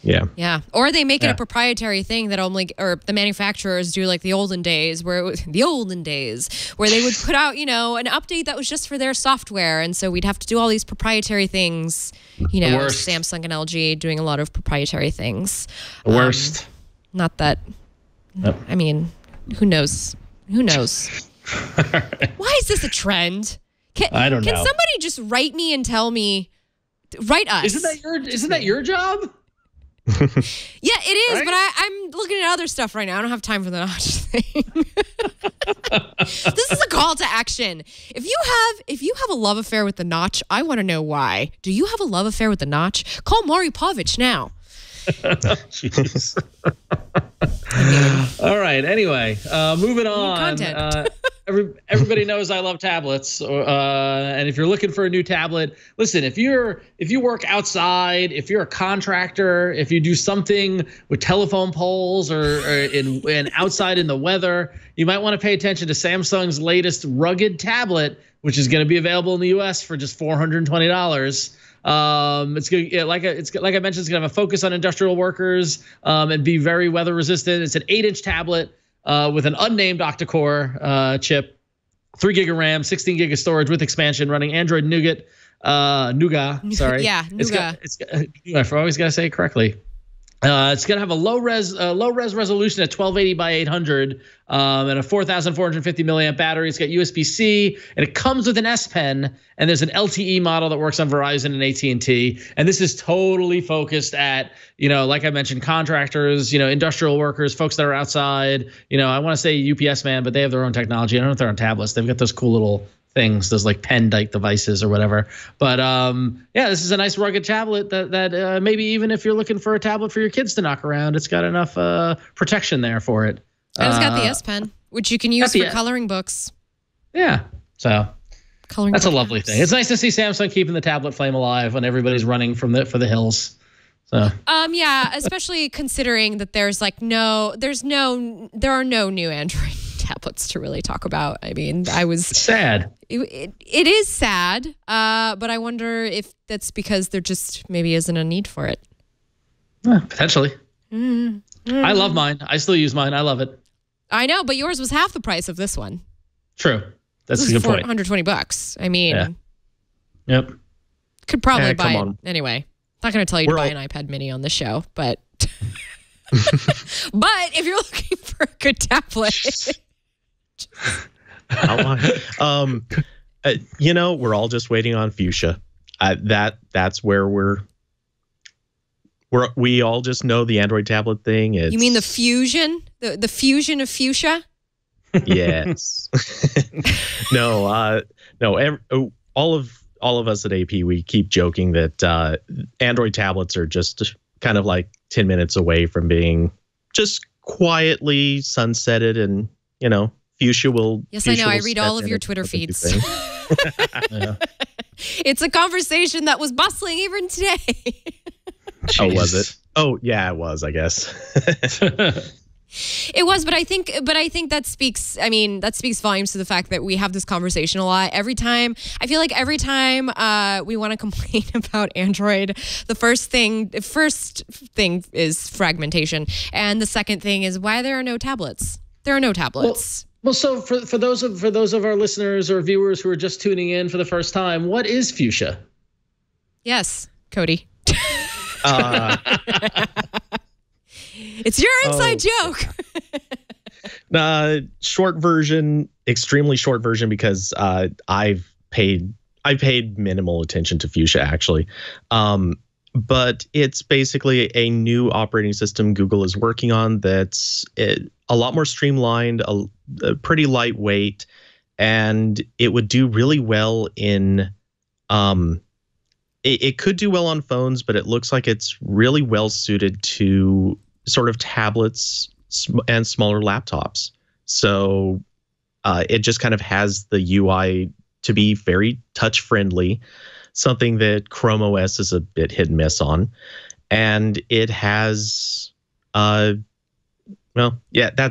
Yeah. Or they make it a proprietary thing that only, or the manufacturers do like the olden days where they would put out, an update that was just for their software. And so we'd have to do all these proprietary things, Samsung and LG doing a lot of proprietary things. The worst. Not that, I mean, who knows? Who knows? Why is this a trend? I don't know. Can somebody just write me and tell me, write us? Isn't that your job? Yeah, it is, right? But I'm looking at other stuff right now. I don't have time for the notch thing. This is a call to action. If you have a love affair with the notch, I want to know why. Do you have a love affair with the notch? Call Maury Povich now. Jeez. All right. Anyway, moving on. Everybody knows I love tablets, and if you're looking for a new tablet, listen. If you work outside, if you're a contractor, if you do something with telephone poles or in outside in the weather, you might want to pay attention to Samsung's latest rugged tablet, which is going to be available in the U.S. for just $420. It's good. Like I mentioned, it's gonna have a focus on industrial workers and be very weather resistant. It's an 8-inch tablet with an unnamed octa-core chip, 3 gig of RAM, 16 gig of storage with expansion, running Android Nougat. Sorry, yeah, Nougat. I always gotta say it correctly. It's gonna have a low res resolution at 1280 by 800 and a 4,450 milliamp battery. It's got USB-C and it comes with an S Pen. And there's an LTE model that works on Verizon and AT&T. And this is totally focused at, like I mentioned, contractors, industrial workers, folks that are outside. I want to say UPS man, but they have their own technology. I don't know if they're on tablets. They've got those cool little things, those like pen-like devices or whatever. But this is a nice rugged tablet that maybe even if you're looking for a tablet for your kids to knock around, it's got enough protection there for it. And it's got the S Pen, which you can use for coloring books. Yeah, so that's a lovely books. thing. It's nice to see Samsung keeping the tablet flame alive when everybody's running for the hills. So especially considering that there are no new Android tablets to really talk about. I mean, it's sad. It is sad, but I wonder if that's because there just maybe isn't a need for it. Potentially. I love mine. I still use mine. I love it. I know, but yours was half the price of this one. True. That's a good point. $120. I mean, yep. Could probably buy it anyway. Not going to tell you to buy an iPad Mini on the show, but but if you're looking for a good tablet, we're all just waiting on Fuchsia. That's where we all just know the Android tablet thing. You mean the fusion, the fusion of Fuchsia? Yes. No. All of us at AP, we keep joking that Android tablets are just kind of like 10 minutes away from being just quietly sunsetted, and Fuchsia will. Yes, I know. I read all of your Twitter feeds. It's a conversation that was bustling even today. Oh, was it? Oh, yeah, it was, I guess. It was, but I think that speaks volumes to the fact that we have this conversation a lot. I feel like every time we want to complain about Android, the first thing is fragmentation, and the second thing is why there are no tablets. There are no tablets. Well, so for those of our listeners or viewers who are just tuning in for the first time, what is Fuchsia? Yes, Cody. It's your inside joke. Short version, extremely short version, because I've paid minimal attention to Fuchsia actually. But it's basically a new operating system Google is working on that's a lot more streamlined, a pretty lightweight, and it would do really well in it could do well on phones, but it looks like it's really well suited to sort of tablets and smaller laptops. So it just kind of has the UI to be very touch friendly, something that Chrome OS is a bit hit and miss on. And it has, that's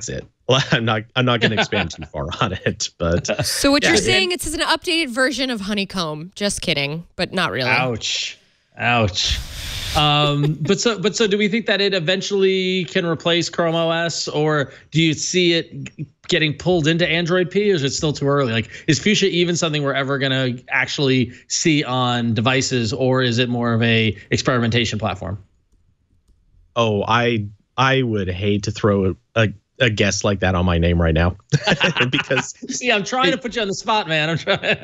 it. Well, I'm not going to expand too far on it, but so what you're saying, it's an updated version of Honeycomb. Just kidding, but not really. Ouch. Ouch. But so do we think that it eventually can replace Chrome OS, or do you see it getting pulled into Android P, or is it still too early? Like, is Fuchsia even something we're ever going to actually see on devices, or is it more of a experimentation platform? Oh, I would hate to throw a guess like that on my name right now, because see, I'm trying to put you on the spot, man. I'm trying.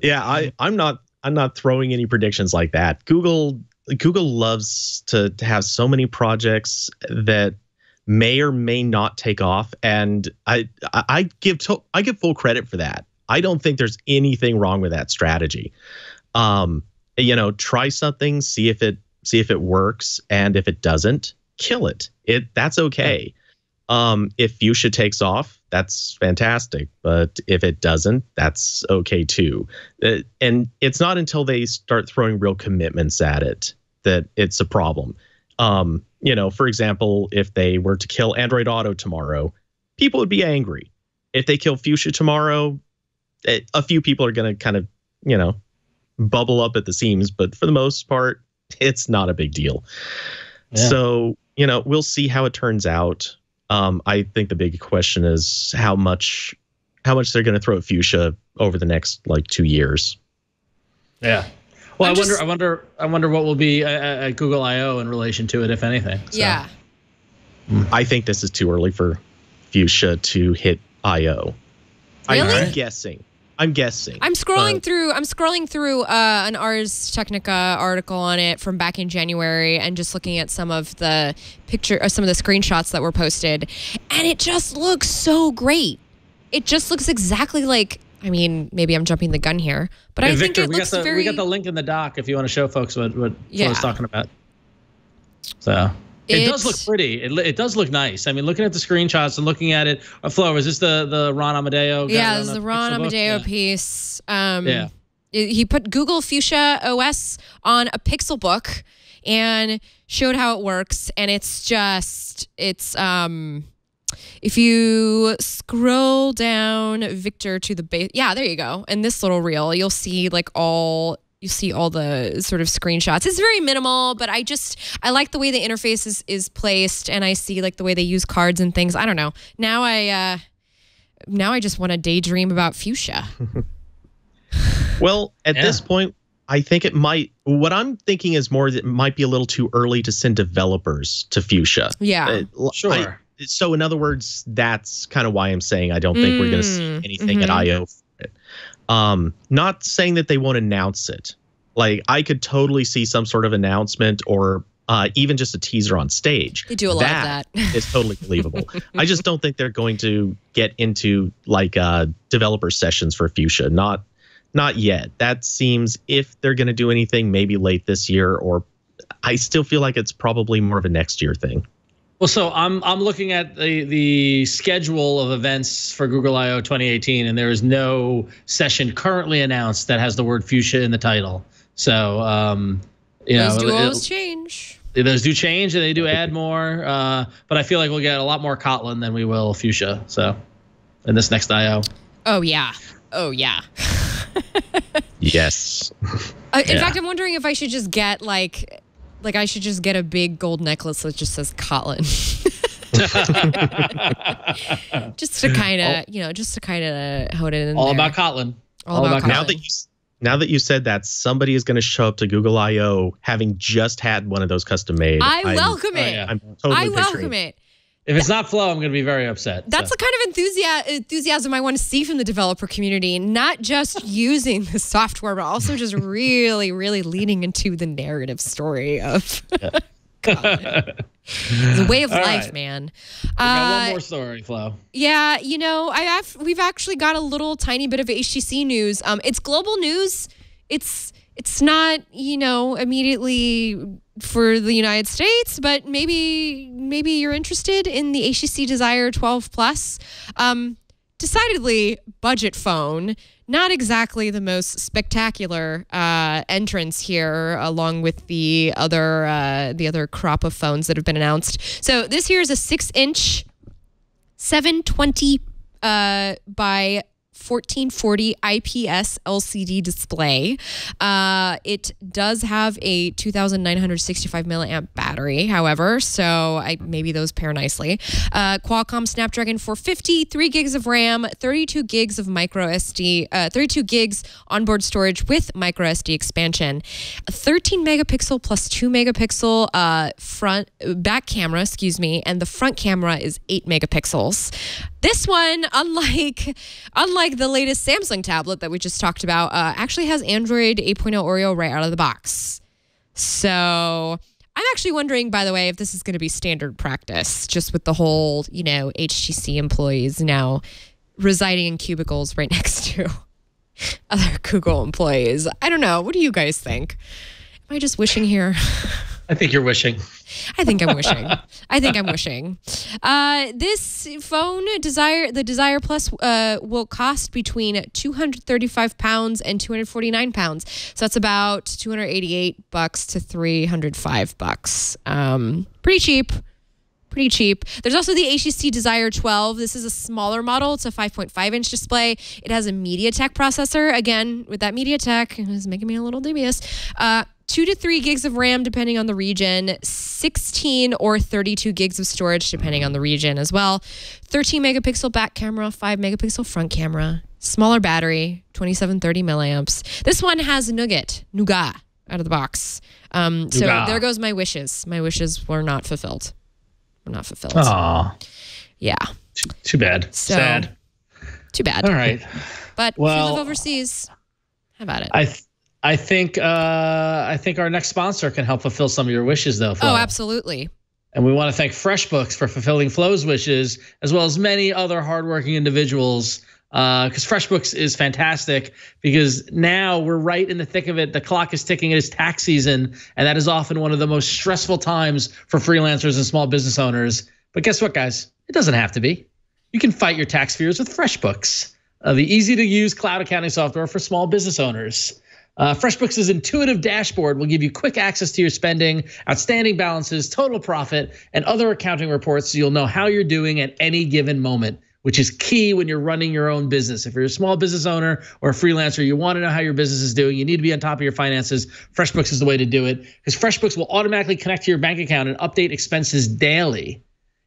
Yeah, I'm not throwing any predictions like that. Google loves to have so many projects that may or may not take off, and I give full credit for that. I don't think there's anything wrong with that strategy. Try something, see if it works, and if it doesn't, kill it. That's okay. If Fuchsia takes off, that's fantastic. But if it doesn't, that's okay too. And it's not until they start throwing real commitments at it that it's a problem. For example, if they were to kill Android Auto tomorrow, people would be angry. If they kill Fuchsia tomorrow, a few people are going to kind of, bubble up at the seams. But for the most part, it's not a big deal. Yeah. So, we'll see how it turns out. I think the big question is how much they're going to throw at Fuchsia over the next 2 years. Yeah. Well, I wonder what will be at Google I/O in relation to it, if anything. So. Yeah. I think this is too early for Fuchsia to hit I/O. Really? I'm guessing. I'm scrolling through an Ars Technica article on it from back in January, and just looking at some of the some of the screenshots that were posted, and it just looks so great. It just looks exactly like. I mean, maybe I'm jumping the gun here, but I think Victor, it looks very. We got the link in the doc if you want to show folks what Flo's talking about. So. It does look pretty. It does look nice. I mean, looking at the screenshots and looking at it, Flo, is this the Ron Amadeo? Yeah, this is the Ron Amadeo piece. He put Google Fuchsia OS on a Pixel book and showed how it works. And it's if you scroll down, Victor, to the base. Yeah, there you go. In this little reel, you'll see all the sort of screenshots. It's very minimal, but I like the way the interface is placed, and I see the way they use cards and things. I don't know. Now I just want to daydream about Fuchsia. Well, at this point, I think it might. What I'm thinking is more that it might be a little too early to send developers to Fuchsia. Yeah, sure. So in other words, that's kind of why I'm saying I don't think we're going to see anything at I/O. Not saying that they won't announce it. I could totally see some sort of announcement or even just a teaser on stage. They do a lot of that. Is totally believable. I just don't think they're going to get into developer sessions for Fuchsia. Not yet. That seems, if they're going to do anything, maybe late this year, or I still feel like it's probably more of a next year thing. Well, so I'm looking at the schedule of events for Google I/O 2018, and there is no session currently announced that has the word Fuchsia in the title. So, those do always change. Those do change, and they do add more. But I feel like we'll get a lot more Kotlin than we will Fuchsia. So, in this next I/O. Oh yeah. Yes. In fact, I'm wondering if I should just get I should just get a big gold necklace that just says Kotlin. just to kind of hold it in all there. About Kotlin. All about Kotlin. Now that you said that, somebody is going to show up to Google I/O having just had one of those custom made. I welcome it. I'm totally welcome it. If it's not Flo, I'm going to be very upset. That's the kind of enthusiasm I want to see from the developer community, not just using the software, but also just really, really leaning into the narrative story of Kotlin. It's a way of life, right. man. We got one more story, Flo. Yeah, we've actually got a little tiny bit of HTC news. It's global news. It's not, immediately for the United States, but maybe you're interested in the HTC Desire 12 Plus. Decidedly budget phone. Not exactly the most spectacular entrance here, along with the other crop of phones that have been announced. So this here is a 6-inch 720 by 1440 IPS LCD display. It does have a 2,965 milliamp battery, however, so maybe those pair nicely. Qualcomm Snapdragon 450, 3 gigs of RAM, 32 gigs of micro SD, 32 gigs onboard storage with micro SD expansion, a 13 megapixel plus 2 megapixel back camera, and the front camera is 8 megapixels. This one, unlike the latest Samsung tablet that we just talked about, actually has Android 8.0 Oreo right out of the box. So I'm actually wondering, by the way, if this is going to be standard practice, just with the whole, HTC employees now residing in cubicles right next to other Google employees. I don't know. What do you guys think? Am I just wishing here? I think you're wishing. I think I'm wishing. This phone, the Desire Plus, will cost between 235 pounds and 249 pounds. So that's about $288 to $305. Pretty cheap. There's also the HTC Desire 12. This is a smaller model. It's a 5.5-inch display. It has a MediaTek processor. Again, with that MediaTek, it's making me a little dubious. 2 to 3 gigs of RAM, depending on the region. 16 or 32 gigs of storage, depending on the region as well. 13 megapixel back camera, 5 megapixel front camera. Smaller battery, 2730 milliamps. This one has Nougat out of the box. So there goes my wishes. My wishes were not fulfilled. Aw. Yeah. Too bad. Sad. Too bad. All right. But if you live overseas, how about it? I think our next sponsor can help fulfill some of your wishes, though, Flo. Oh, absolutely. And we want to thank FreshBooks for fulfilling Flo's wishes, as well as many other hardworking individuals. Because FreshBooks is fantastic, because now we're right in the thick of it. The clock is ticking. It is tax season, and that is often one of the most stressful times for freelancers and small business owners. But guess what, guys? It doesn't have to be. You can fight your tax fears with FreshBooks, the easy-to-use cloud accounting software for small business owners. FreshBooks' intuitive dashboard will give you quick access to your spending, outstanding balances, total profit, and other accounting reports, so you'll know how you're doing at any given moment, which is key when you're running your own business. If you're a small business owner or a freelancer, you want to know how your business is doing. You need to be on top of your finances. FreshBooks is the way to do it, because FreshBooks will automatically connect to your bank account and update expenses daily.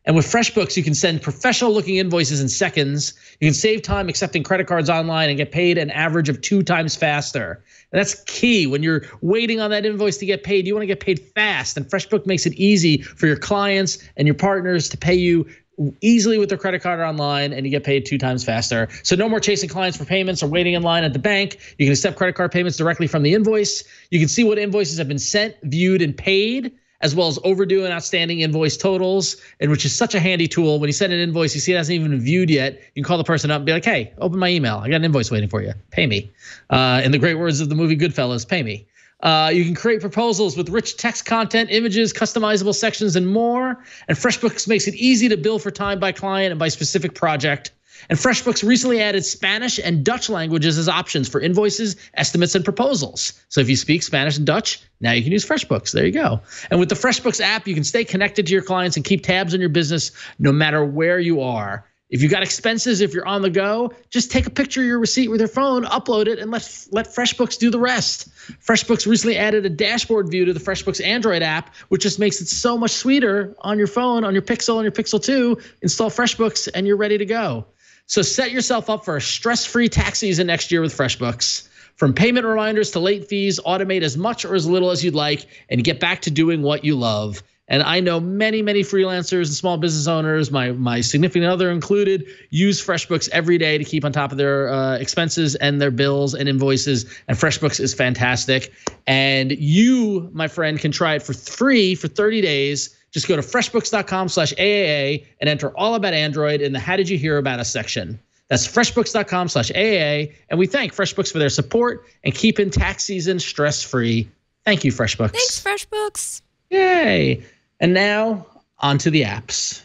And with FreshBooks, you can send professional-looking invoices in seconds. You can save time accepting credit cards online and get paid an average of 2 times faster. And that's key. When you're waiting on that invoice to get paid, you want to get paid fast. And FreshBooks makes it easy for your clients and your partners to pay you easily with their credit card online, and you get paid 2 times faster. So no more chasing clients for payments or waiting in line at the bank. You can accept credit card payments directly from the invoice. You can see what invoices have been sent, viewed, and paid, as well as overdue and outstanding invoice totals, and which is such a handy tool. When you send an invoice, you see it hasn't even been viewed yet, you can call the person up and be like, hey, open my email. I got an invoice waiting for you. Pay me. In the great words of the movie Goodfellas, pay me. You can create proposals with rich text content, images, customizable sections, and more. And FreshBooks makes it easy to bill for time by client and by specific project. And FreshBooks recently added Spanish and Dutch languages as options for invoices, estimates, and proposals. So if you speak Spanish and Dutch, now you can use FreshBooks. There you go. And with the FreshBooks app, you can stay connected to your clients and keep tabs on your business no matter where you are. If you got expenses, if you're on the go, just take a picture of your receipt with your phone, upload it, and let FreshBooks do the rest. FreshBooks recently added a dashboard view to the FreshBooks Android app, which just makes it so much sweeter on your phone, on your Pixel, on your Pixel 2. Install FreshBooks, and you're ready to go. So set yourself up for a stress-free tax season next year with FreshBooks. From payment reminders to late fees, automate as much or as little as you'd like, and get back to doing what you love. And I know many, many freelancers and small business owners, my significant other included, use FreshBooks every day to keep on top of their expenses and their bills and invoices. And FreshBooks is fantastic. And you, my friend, can try it for free for 30 days. Just go to freshbooks.com/AAA and enter all about Android in the How Did You Hear About Us section. That's freshbooks.com/AAA. And we thank FreshBooks for their support and keeping tax season stress-free. Thank you, FreshBooks. Thanks, FreshBooks. Yay. And now, on to the apps.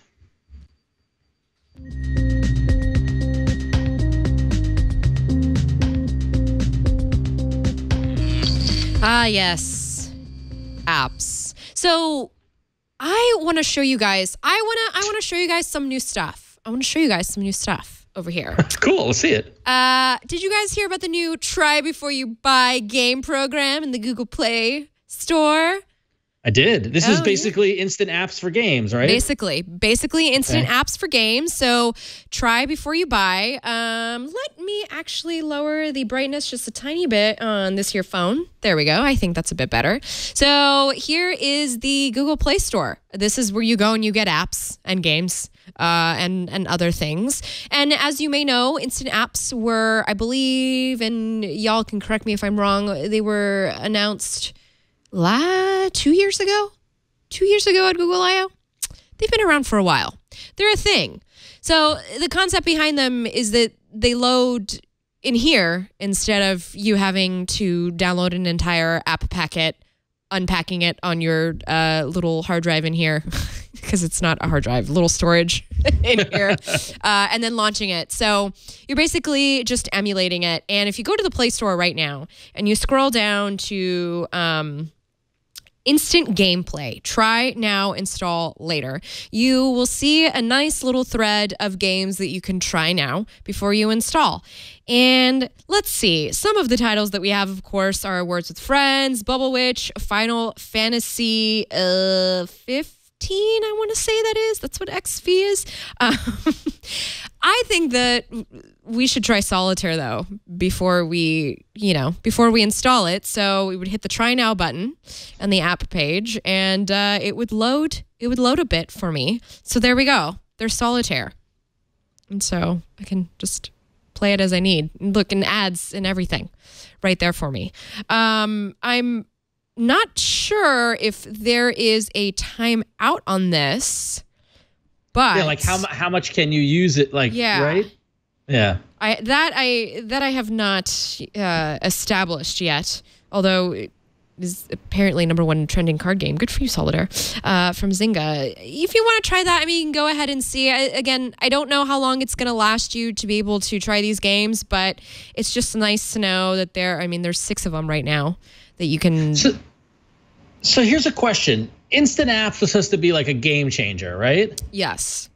Ah, yes. Apps. So I want to show you guys, I want to show you guys some new stuff. over here. Cool. Let's see it. Did you guys hear about the new Try Before You Buy game program in the Google Play Store? I did. This is basically instant apps for games, right? Basically instant apps for games. So try before you buy. Let me actually lower the brightness just a tiny bit on this here phone. There we go. I think that's a bit better. So here is the Google Play Store. This is where you go and you get apps and games and other things. And as you may know, instant apps were, I believe, and y'all can correct me if I'm wrong, they were announced 2 years ago? 2 years ago at Google I/O? They've been around for a while. They're a thing. So the concept behind them is that they load in here instead of you having to download an entire app packet, unpacking it on your little hard drive in here, because it's not a hard drive, little storage in here, and then launching it. So you're basically just emulating it. And if you go to the Play Store right now and you scroll down to instant gameplay, try now, install later, you will see a nice little thread of games that you can try now before you install. And let's see, some of the titles that we have, of course, are Words with Friends, Bubble Witch, Final Fantasy 15, I want to say that is. That's what XV is. I think that we should try Solitaire, though, before we install it. So we would hit the Try Now button on the app page, and it would load a bit for me. So there we go. There's Solitaire. And so I can just play it as I need. Look, and ads and everything right there for me. I'm not sure if there is a timeout on this, but yeah, like how much can you use it? Like, right? Yeah. I have not established yet. Although it is apparently #1 trending card game. Good for you, Solitaire, from Zynga. If you want to try that, I mean, go ahead and see. Again, I don't know how long it's going to last you to be able to try these games, but it's just nice to know that there's 6 of them right now that you can. So here's a question. Instant apps was supposed to be like a game changer, right? Yes.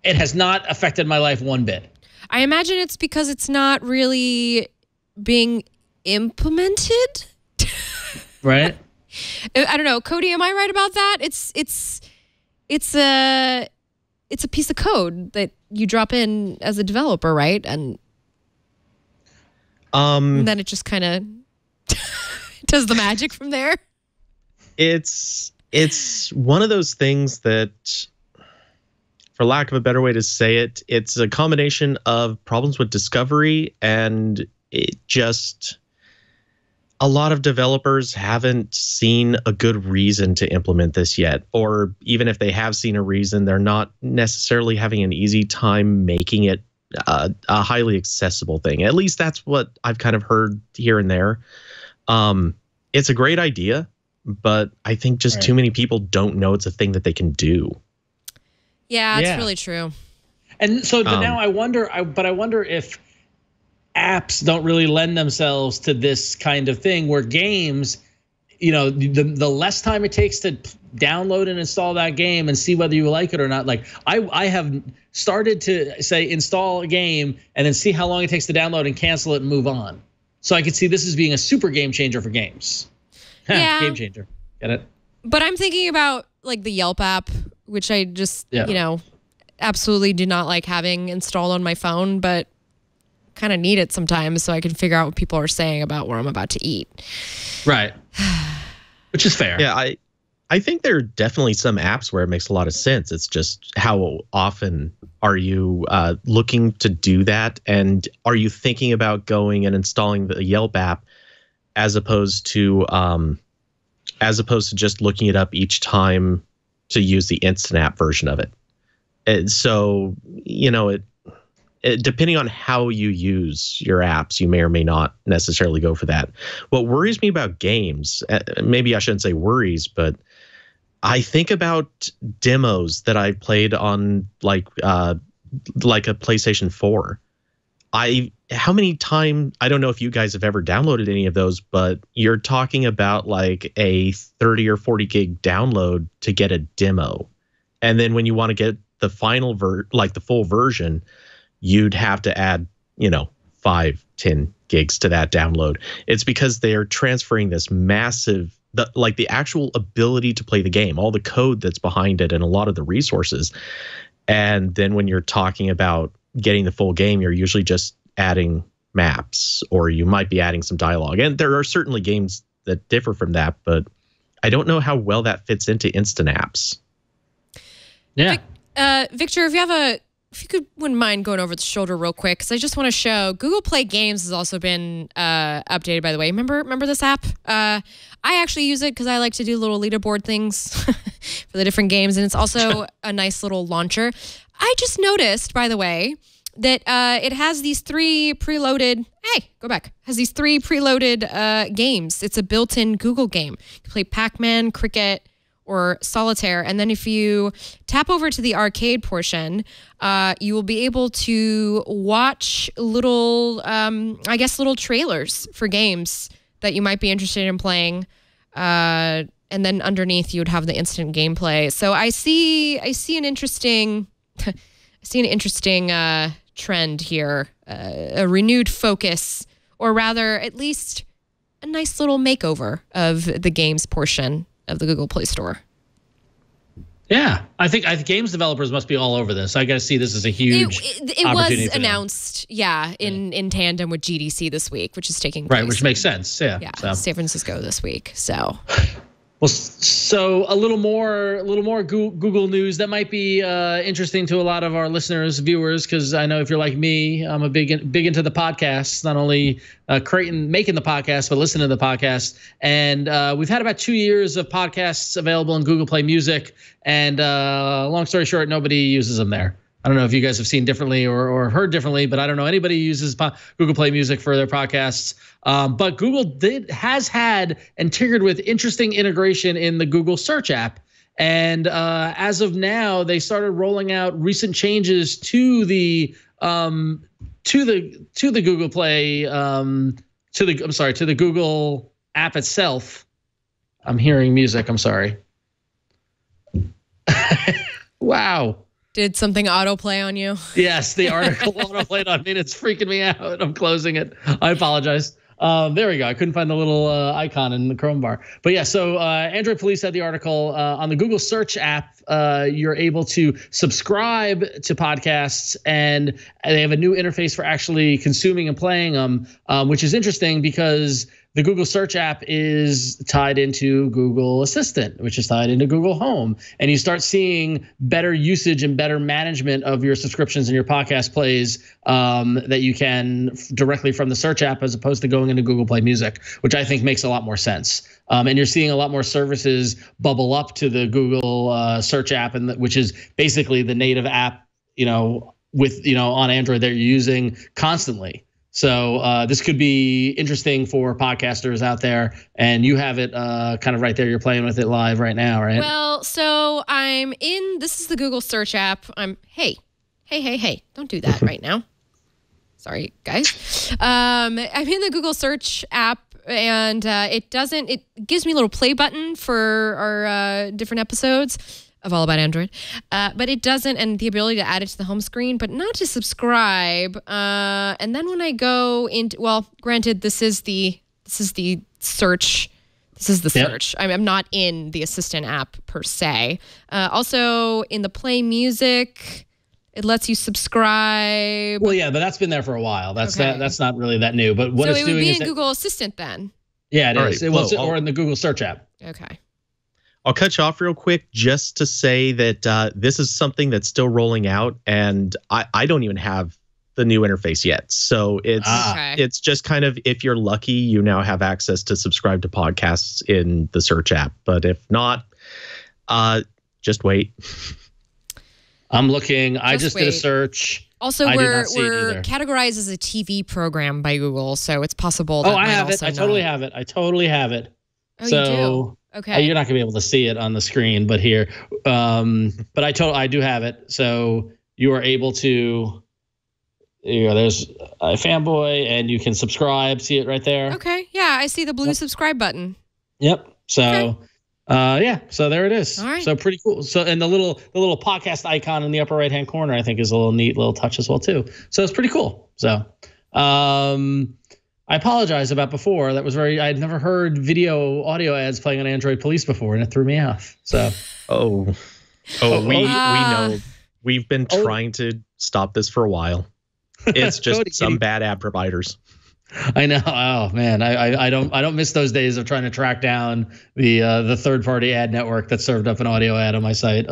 It has not affected my life one bit. I imagine it's because it's not really being implemented. Right? I don't know. Cody, am I right about that? It's a piece of code that you drop in as a developer, right? And then it just kind of does the magic from there. It's one of those things that, for lack of a better way to say it, it's a combination of problems with discovery, and a lot of developers haven't seen a good reason to implement this yet. Or even if they have seen a reason, they're not necessarily having an easy time making it a highly accessible thing. At least that's what I've kind of heard here and there. It's a great idea, but I think just too many people don't know it's a thing that they can do. Yeah, it's really true. And so, but now I wonder if apps don't really lend themselves to this kind of thing where games, the less time it takes to download and install that game and see whether you like it or not. Like I have started to say install a game and then see how long it takes to download and cancel it and move on. So I could see this as being a super game changer for games. Yeah. Game changer. Get it? But I'm thinking about like the Yelp app, which I just, absolutely do not like having installed on my phone, but kind of need it sometimes so I can figure out what people are saying about where I'm about to eat. Right. Which is fair. Yeah, I think there are definitely some apps where it makes a lot of sense. It's just how often are you looking to do that? And are you thinking about going and installing the Yelp app as opposed to just looking it up each time to use the instant app version of it? And so, depending on how you use your apps, you may or may not necessarily go for that. What worries me about games, maybe I shouldn't say worries, but I think about demos that I played on like a PlayStation 4. How many times, I don't know if you guys have ever downloaded any of those, but you're talking about like a 30 or 40 gig download to get a demo. And then when you want to get the final the full version, you'd have to add, 5-10 gigs to that download. It's because they're transferring this massive, the actual ability to play the game, all the code that's behind it, and a lot of the resources. And then when you're talking about getting the full game, you're usually just adding maps, or you might be adding some dialogue. And there are certainly games that differ from that, but I don't know how well that fits into instant apps. Yeah. Victor, if you wouldn't mind going over the shoulder real quick, because I just want to show Google Play Games has also been updated, by the way. Remember this app? I actually use it because I like to do little leaderboard things for the different games, and it's also a nice little launcher. I just noticed, by the way, that it has these 3 preloaded. Has these 3 preloaded games. It's a built-in Google game. You can play Pac-Man, Cricket, or Solitaire. And then if you tap over to the arcade portion, you will be able to watch little trailers for games that you might be interested in playing. And then underneath you would have the instant gameplay. So I see an interesting trend here, a renewed focus, or rather at least a nice little makeover of the games portion of the Google Play Store. Yeah, I think games developers must be all over this. I got to see this as a huge It was announced, in tandem with GDC this week, which is taking place. Right, which makes sense. Yeah, San Francisco this week. So, well, so a little more Google news that might be interesting to a lot of our listeners, viewers, because I know if you're like me, I'm a big into the podcasts, not only making the podcast, but listening to the podcast. And we've had about 2 years of podcasts available in Google Play Music. And long story short, nobody uses them there. I don't know if you guys have seen differently or heard differently, but I don't know anybody who uses Google Play Music for their podcasts. But Google has had and tinkered with interesting integration in the Google Search app. And as of now, they started rolling out recent changes to the Google Play to the Google app itself. I'm hearing music. I'm sorry. Wow. Did something autoplay on you? Yes, the article autoplayed on me. It's freaking me out. I'm closing it. I apologize. There we go. I couldn't find the little icon in the Chrome bar. But yeah, so Android Police had the article on the Google Search app. You're able to subscribe to podcasts, and they have a new interface for actually consuming and playing them, which is interesting because the Google Search app is tied into Google Assistant, which is tied into Google Home. And you start seeing better usage and better management of your subscriptions and your podcast plays that you can directly from the Search app as opposed to going into Google Play Music, which I think makes a lot more sense. And you're seeing a lot more services bubble up to the Google Search app, which is basically the native app, on Android that you're using constantly. So this could be interesting for podcasters out there, and you have it kind of right there. You're playing with it live right now, right? Well, so this is the Google Search app. Hey, don't do that right now. Sorry, guys. I'm in the Google Search app, and it gives me a little play button for our different episodes of All About Android, but it doesn't, and the ability to add it to the home screen, but not to subscribe. And then when I go into, well, granted, this is the search. This is the search. I'm not in the Assistant app per se. Also, in the Play Music, it lets you subscribe. Well, yeah, but that's been there for a while. That's not really that new. But what it's doing is, so it would be in Google Assistant then. Yeah, it is. Or in the Google Search app. Okay. I'll cut you off real quick just to say that this is something that's still rolling out, and I don't even have the new interface yet. So it's just kind of, if you're lucky, you now have access to subscribe to podcasts in the Search app. But if not, just wait. I'm looking. I just did a search. Also, we're categorized as a TV program by Google, so it's possible that I have it. I totally have it. Oh, you do? Okay. You're not gonna be able to see it on the screen, but here, but I do have it. So you are able to, there's a fanboy, and you can subscribe. See it right there. Okay. Yeah, I see the blue subscribe button. Yep. So, Yeah, so there it is. All right. So pretty cool. So and the little podcast icon in the upper right hand corner, I think, is a little neat little touch as well too. So it's pretty cool. So I apologize about before. That was I had never heard audio ads playing on Android Police before, and it threw me off. So we know. We've been trying to stop this for a while. It's just Cody, some bad ad providers. I know. Oh man, I don't miss those days of trying to track down the third party ad network that served up an audio ad on my site.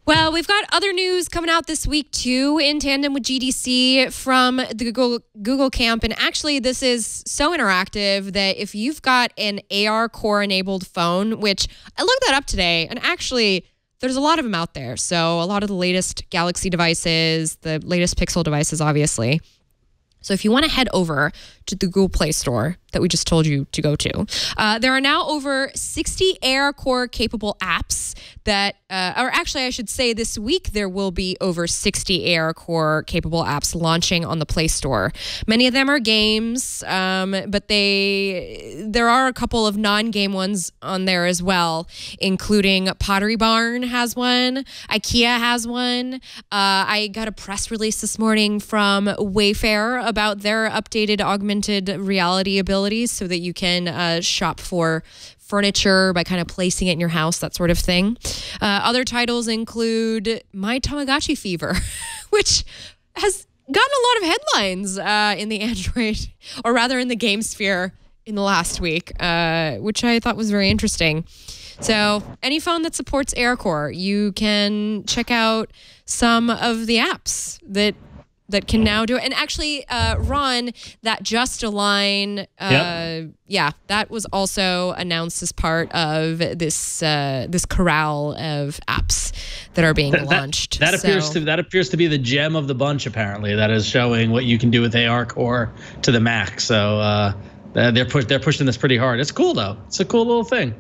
Well, we've got other news coming out this week too, in tandem with GDC from the Google camp. And actually, this is so interactive that if you've got an AR core enabled phone, which I looked that up today, and actually there's a lot of them out there. So a lot of the latest Galaxy devices, the latest Pixel devices, obviously. So if you want to head over to the Google Play Store that we just told you to go to, there are now over 60 AR Core capable apps that, or actually I should say this week, there will be over 60 AR Core capable apps launching on the Play Store. Many of them are games, but there are a couple of non-game ones on there as well, including Pottery Barn has one, IKEA has one. I got a press release this morning from Wayfair about their updated augmented reality abilities so that you can shop for furniture by kind of placing it in your house, that sort of thing. Other titles include My Tamagotchi Fever, which has gotten a lot of headlines in the Android, or rather in the game sphere in the last week, which I thought was very interesting. So any phone that supports AirCore, you can check out some of the apps that can now do it. And actually, Ron, that Just Align, that was also announced as part of this corral of apps that are being launched. That appears to be the gem of the bunch. Apparently, that is showing what you can do with AR Core to the max. So they're pushing this pretty hard. It's cool though. It's a cool little thing.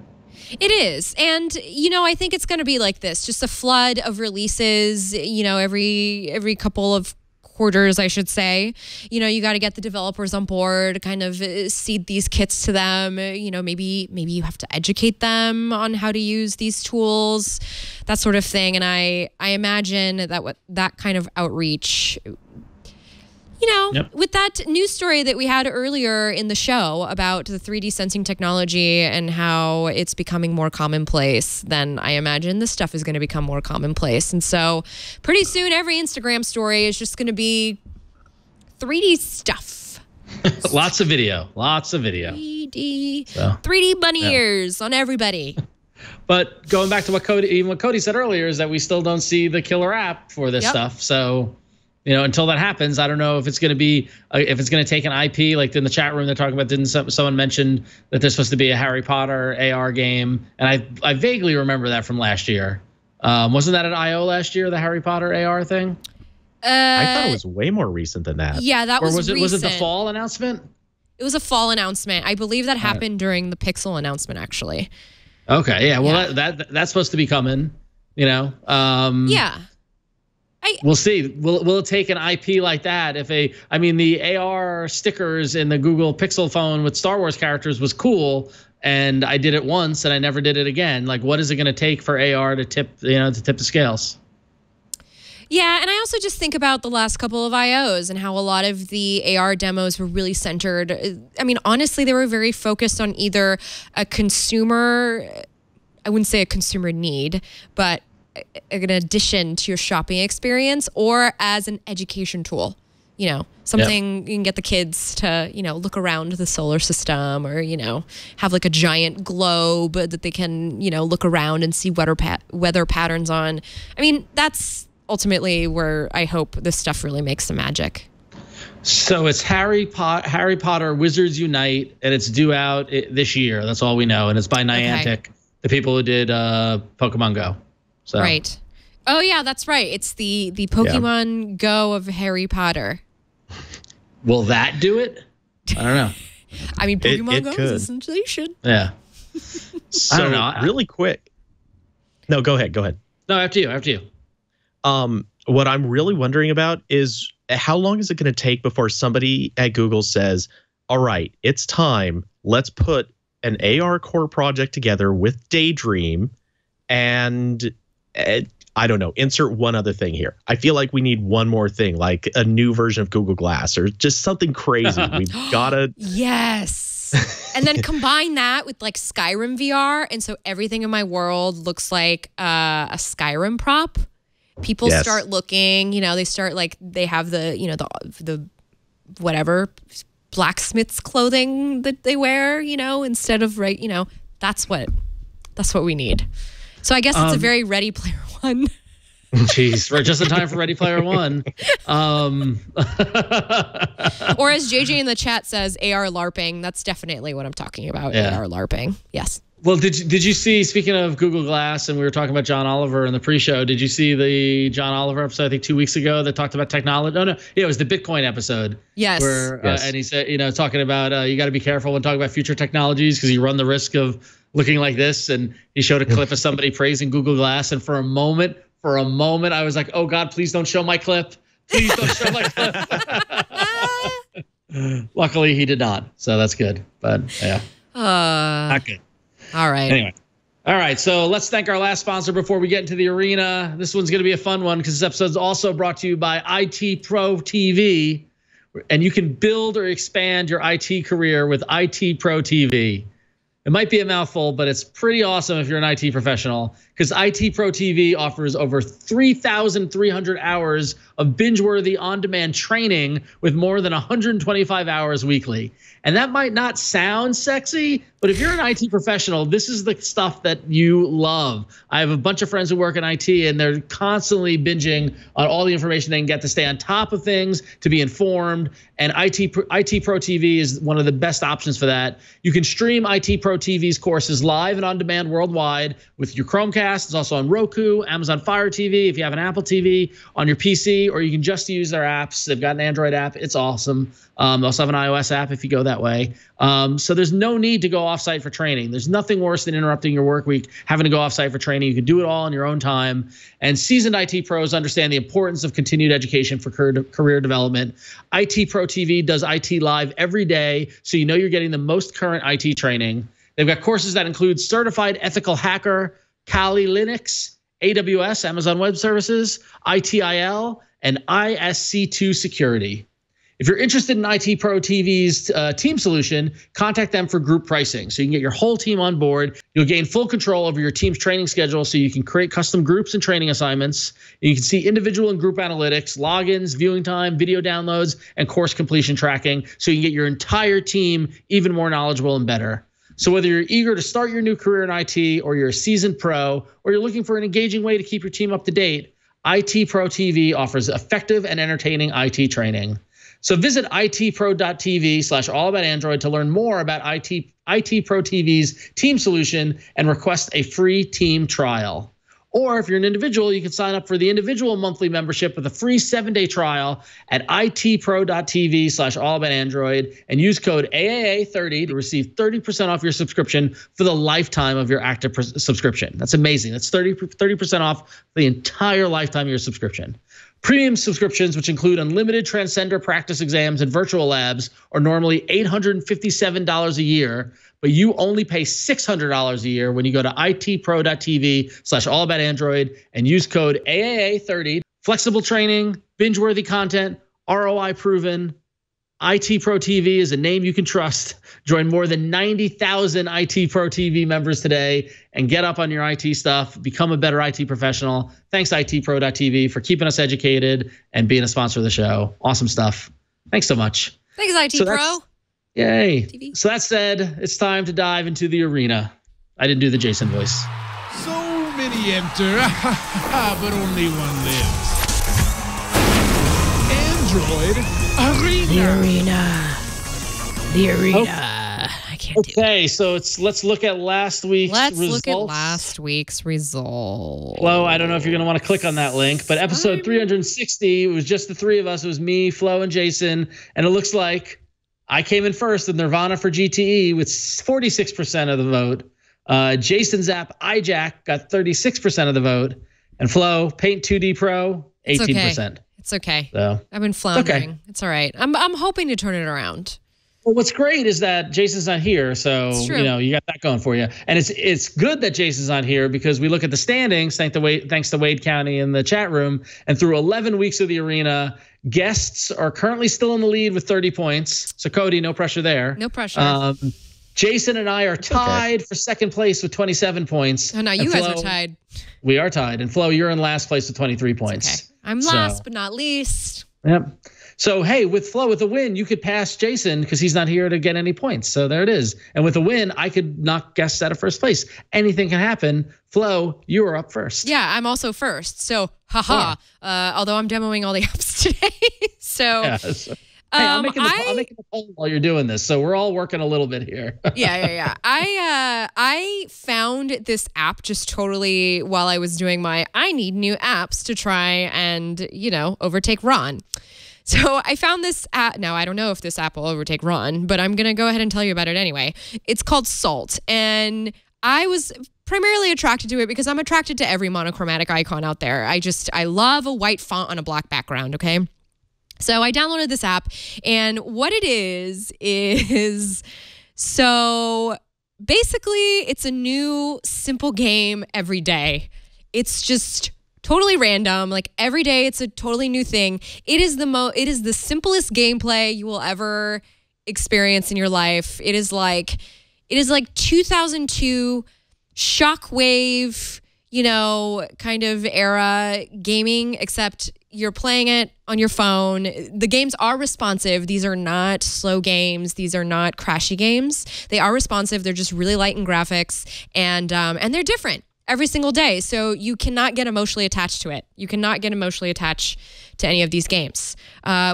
It is. And, I think it's going to be like this, just a flood of releases, every couple of quarters, I should say. You got to get the developers on board, kind of seed these kits to them. Maybe you have to educate them on how to use these tools, that sort of thing. And I imagine that kind of outreach, with that news story that we had earlier in the show about the 3D sensing technology and how it's becoming more commonplace, then I imagine this stuff is going to become more commonplace. And so pretty soon every Instagram story is just going to be 3D stuff. Lots of video. 3D bunny ears on everybody. But going back to what Cody said earlier is that we still don't see the killer app for this stuff. So until that happens, I don't know if it's going to be if it's going to take an IP. Like in the chat room, they're talking about. Didn't someone mention that there's supposed to be a Harry Potter AR game? And I vaguely remember that from last year. Wasn't that at I/O last year? The Harry Potter AR thing? I thought it was way more recent than that. Yeah, that was recent. Was it the fall announcement? It was a fall announcement. I believe that happened during the Pixel announcement, actually. Okay, yeah. Well, that's supposed to be coming. Yeah. We'll see. Will it take an IP like that? The AR stickers in the Google Pixel phone with Star Wars characters was cool, and I did it once and I never did it again. Like, what is it going to take for AR to tip the scales? Yeah, and I also just think about the last couple of I/Os and how a lot of the AR demos were really centered. Honestly, they were very focused on either a consumer, I wouldn't say a consumer need, but an addition to your shopping experience, or as an education tool. Something you can get the kids to, look around the solar system, or, have like a giant globe that they can, look around and see weather patterns on. That's ultimately where I hope this stuff really makes some magic. So it's Harry Potter Wizards Unite, and it's due out this year. That's all we know. And it's by Niantic, the people who did Pokemon Go. So. Right. Oh, yeah, that's right. It's the Pokemon Go of Harry Potter. Will that do it? I don't know. Pokemon Go is a sensation. Yeah. So, I don't know. Really quick. No, go ahead. No, after you. What I'm really wondering about is how long is it going to take before somebody at Google says, all right, it's time. Let's put an AR core project together with Daydream, and I don't know, insert one other thing here. I feel like we need one more thing, like a new version of Google Glass or just something crazy. We've got to. Yes. And then combine that with like Skyrim VR. And so everything in my world looks like a Skyrim prop. People start looking, they have the whatever blacksmith's clothing that they wear, instead of that's what we need. So I guess it's a very Ready Player One. Jeez, we're just in time for Ready Player One. Or as JJ in the chat says, AR LARPing. That's definitely what I'm talking about. Yeah. AR LARPing. Yes. Well, did you see, speaking of Google Glass, and we were talking about John Oliver in the pre-show, did you see the John Oliver episode, I think 2 weeks ago, that talked about technology? Oh, no. Yeah, it was the Bitcoin episode. Yes. Where, and he said, talking about you got to be careful when talking about future technologies because you run the risk of looking like this. And he showed a clip of somebody praising Google Glass. And for a moment, I was like, oh, God, please don't show my clip. Please don't show my clip. Luckily, he did not. So that's good. But, yeah. Not good. All right. Anyway. All right. So let's thank our last sponsor before we get into the arena. This one's going to be a fun one because this episode is also brought to you by IT Pro TV. And you can build or expand your IT career with IT Pro TV. It might be a mouthful, but it's pretty awesome if you're an IT professional because IT Pro TV offers over 3,300 hours of binge-worthy on-demand training with more than 125 hours weekly. And that might not sound sexy, but if you're an IT professional, this is the stuff that you love. I have a bunch of friends who work in IT, and they're constantly binging on all the information they can get to stay on top of things, to be informed. And IT Pro TV is one of the best options for that. You can stream IT Pro TV's courses live and on demand worldwide with your Chromecast. It's also on Roku, Amazon Fire TV, if you have an Apple TV, on your PC, or you can just use their apps. They've got an Android app. It's awesome. They also have an iOS app if you go that way. So there's no need to go offsite for training. There's nothing worse than interrupting your work week, having to go offsite for training. You can do it all in your own time. And seasoned IT pros understand the importance of continued education for career development. IT Pro TV does IT live every day, so you know you're getting the most current IT training. They've got courses that include Certified Ethical Hacker, Kali Linux, AWS, Amazon Web Services, ITIL, and ISC2 Security. If you're interested in IT Pro TV's team solution, contact them for group pricing. So you can get your whole team on board. You'll gain full control over your team's training schedule so you can create custom groups and training assignments. You can see individual and group analytics, logins, viewing time, video downloads, and course completion tracking so you can get your entire team even more knowledgeable and better. So whether you're eager to start your new career in IT or you're a seasoned pro or you're looking for an engaging way to keep your team up to date, IT Pro TV offers effective and entertaining IT training. So visit itpro.tv/allaboutandroid to learn more about IT Pro TV's team solution and request a free team trial. Or if you're an individual, you can sign up for the individual monthly membership with a free 7-day trial at itpro.tv/allaboutandroid and use code AAA30 to receive 30% off your subscription for the lifetime of your active subscription. That's amazing. That's 30% off the entire lifetime of your subscription. Premium subscriptions, which include unlimited transcender practice exams and virtual labs, are normally $857 a year, but you only pay $600 a year when you go to itpro.tv/allaboutandroid and use code AAA30. Flexible training, binge-worthy content, ROI proven. IT Pro TV is a name you can trust. Join more than 90,000 IT Pro TV members today and get up on your IT stuff. Become a better IT professional. Thanks, itpro.tv, for keeping us educated and being a sponsor of the show. Awesome stuff. Thanks so much. Thanks, IT Pro. Yay. TV. So that said, it's time to dive into the arena. I didn't do the Jason voice. So many enter, but only one lives. Android Arena. The arena. I can't do it. Okay, so let's look at last week's results. Let's look at last week's results. Flo, I don't know if you're going to want to click on that link, but episode 360, it was just the three of us. It was me, Flo, and Jason, and it looks like I came in first with Nirvana for GTE with 46% of the vote. Jason Zapp iJack got 36% of the vote, and Flo, Paint 2D Pro, 18%. It's okay. So I've been floundering. Okay. It's all right. I'm hoping to turn it around. Well, what's great is that Jason's not here, so you know you got that going for you. And it's good that Jason's not here because we look at the standings, thanks to Wade County in the chat room, and through 11 weeks of the arena, guests are currently still in the lead with 30 points. So Cody, no pressure there. No pressure. Jason and I are tied for second place with 27 points. Oh no, you guys are tied. We are tied, and Flo, you're in last place with 23 points. Okay. I'm last but not least. Yep. So, hey, with Flo, with a win, you could pass Jason because he's not here to get any points. So there it is. And with a win, I could knock guests out of first place. Anything can happen. Flo, you are up first. Yeah, I'm also first. So, haha. Yeah. Although I'm demoing all the apps today. So, yeah, hey, I'm making the poll while you're doing this. So we're all working a little bit here. Yeah. I found this app just totally while I was doing I need new apps to try and, overtake Ron. So I found this app. Now, I don't know if this app will overtake Ron, but I'm going to go ahead and tell you about it anyway. It's called Salt. And I was primarily attracted to it because I'm attracted to every monochromatic icon out there. I love a white font on a black background, okay? So I downloaded this app, and what it is so basically it's a new simple game every day. It's just totally random. Like every day it's a totally new thing. It is the simplest gameplay you will ever experience in your life. It is like 2002 Shockwave, kind of era gaming, except you're playing it on your phone. The games are responsive. These are not slow games. These are not crashy games. They are responsive. They're just really light in graphics, and they're different every single day. So you cannot get emotionally attached to it. You cannot get emotionally attached to any of these games,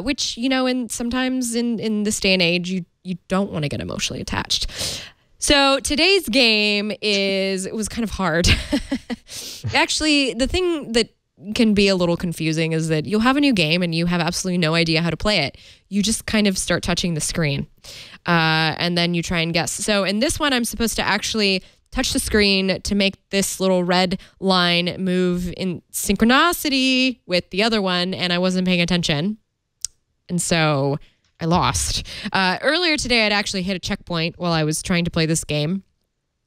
which, sometimes in this day and age, you don't want to get emotionally attached. So today's game was kind of hard. Actually, the thing that can be a little confusing is that you'll have a new game and you have absolutely no idea how to play it. You just kind of start touching the screen, and then you try and guess. So in this one, I'm supposed to actually touch the screen to make this little red line move in synchronicity with the other one, and I wasn't paying attention. And so I lost. Earlier today, I'd actually hit a checkpoint while I was trying to play this game,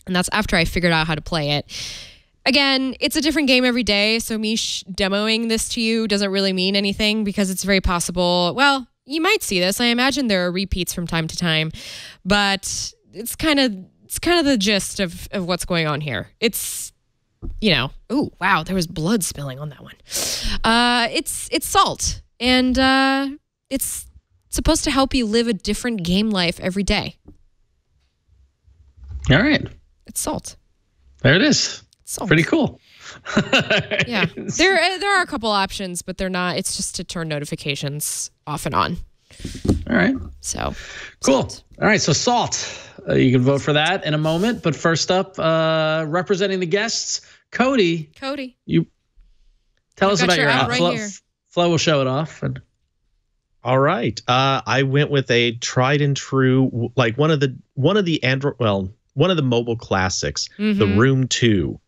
and that's after I figured out how to play it. Again, it's a different game every day, so me demoing this to you doesn't really mean anything because it's very possible. Well, you might see this. I imagine there are repeats from time to time, but it's kind of the gist of what's going on here. It's, oh, wow, there was blood spilling on that one. It's Salt, and it's supposed to help you live a different game life every day. All right. It's Salt. There it is. Salt. Pretty cool. Yeah. There are a couple options, but they're not. It's just to turn notifications off and on. All right. So cool. Salt. All right. So Salt. You can vote for that in a moment. But first up, representing the guests, Cody. You tell us about your app. Right Flo will show it off. All right. I went with a tried and true, like one of the Android, one of the mobile classics, the Room 2.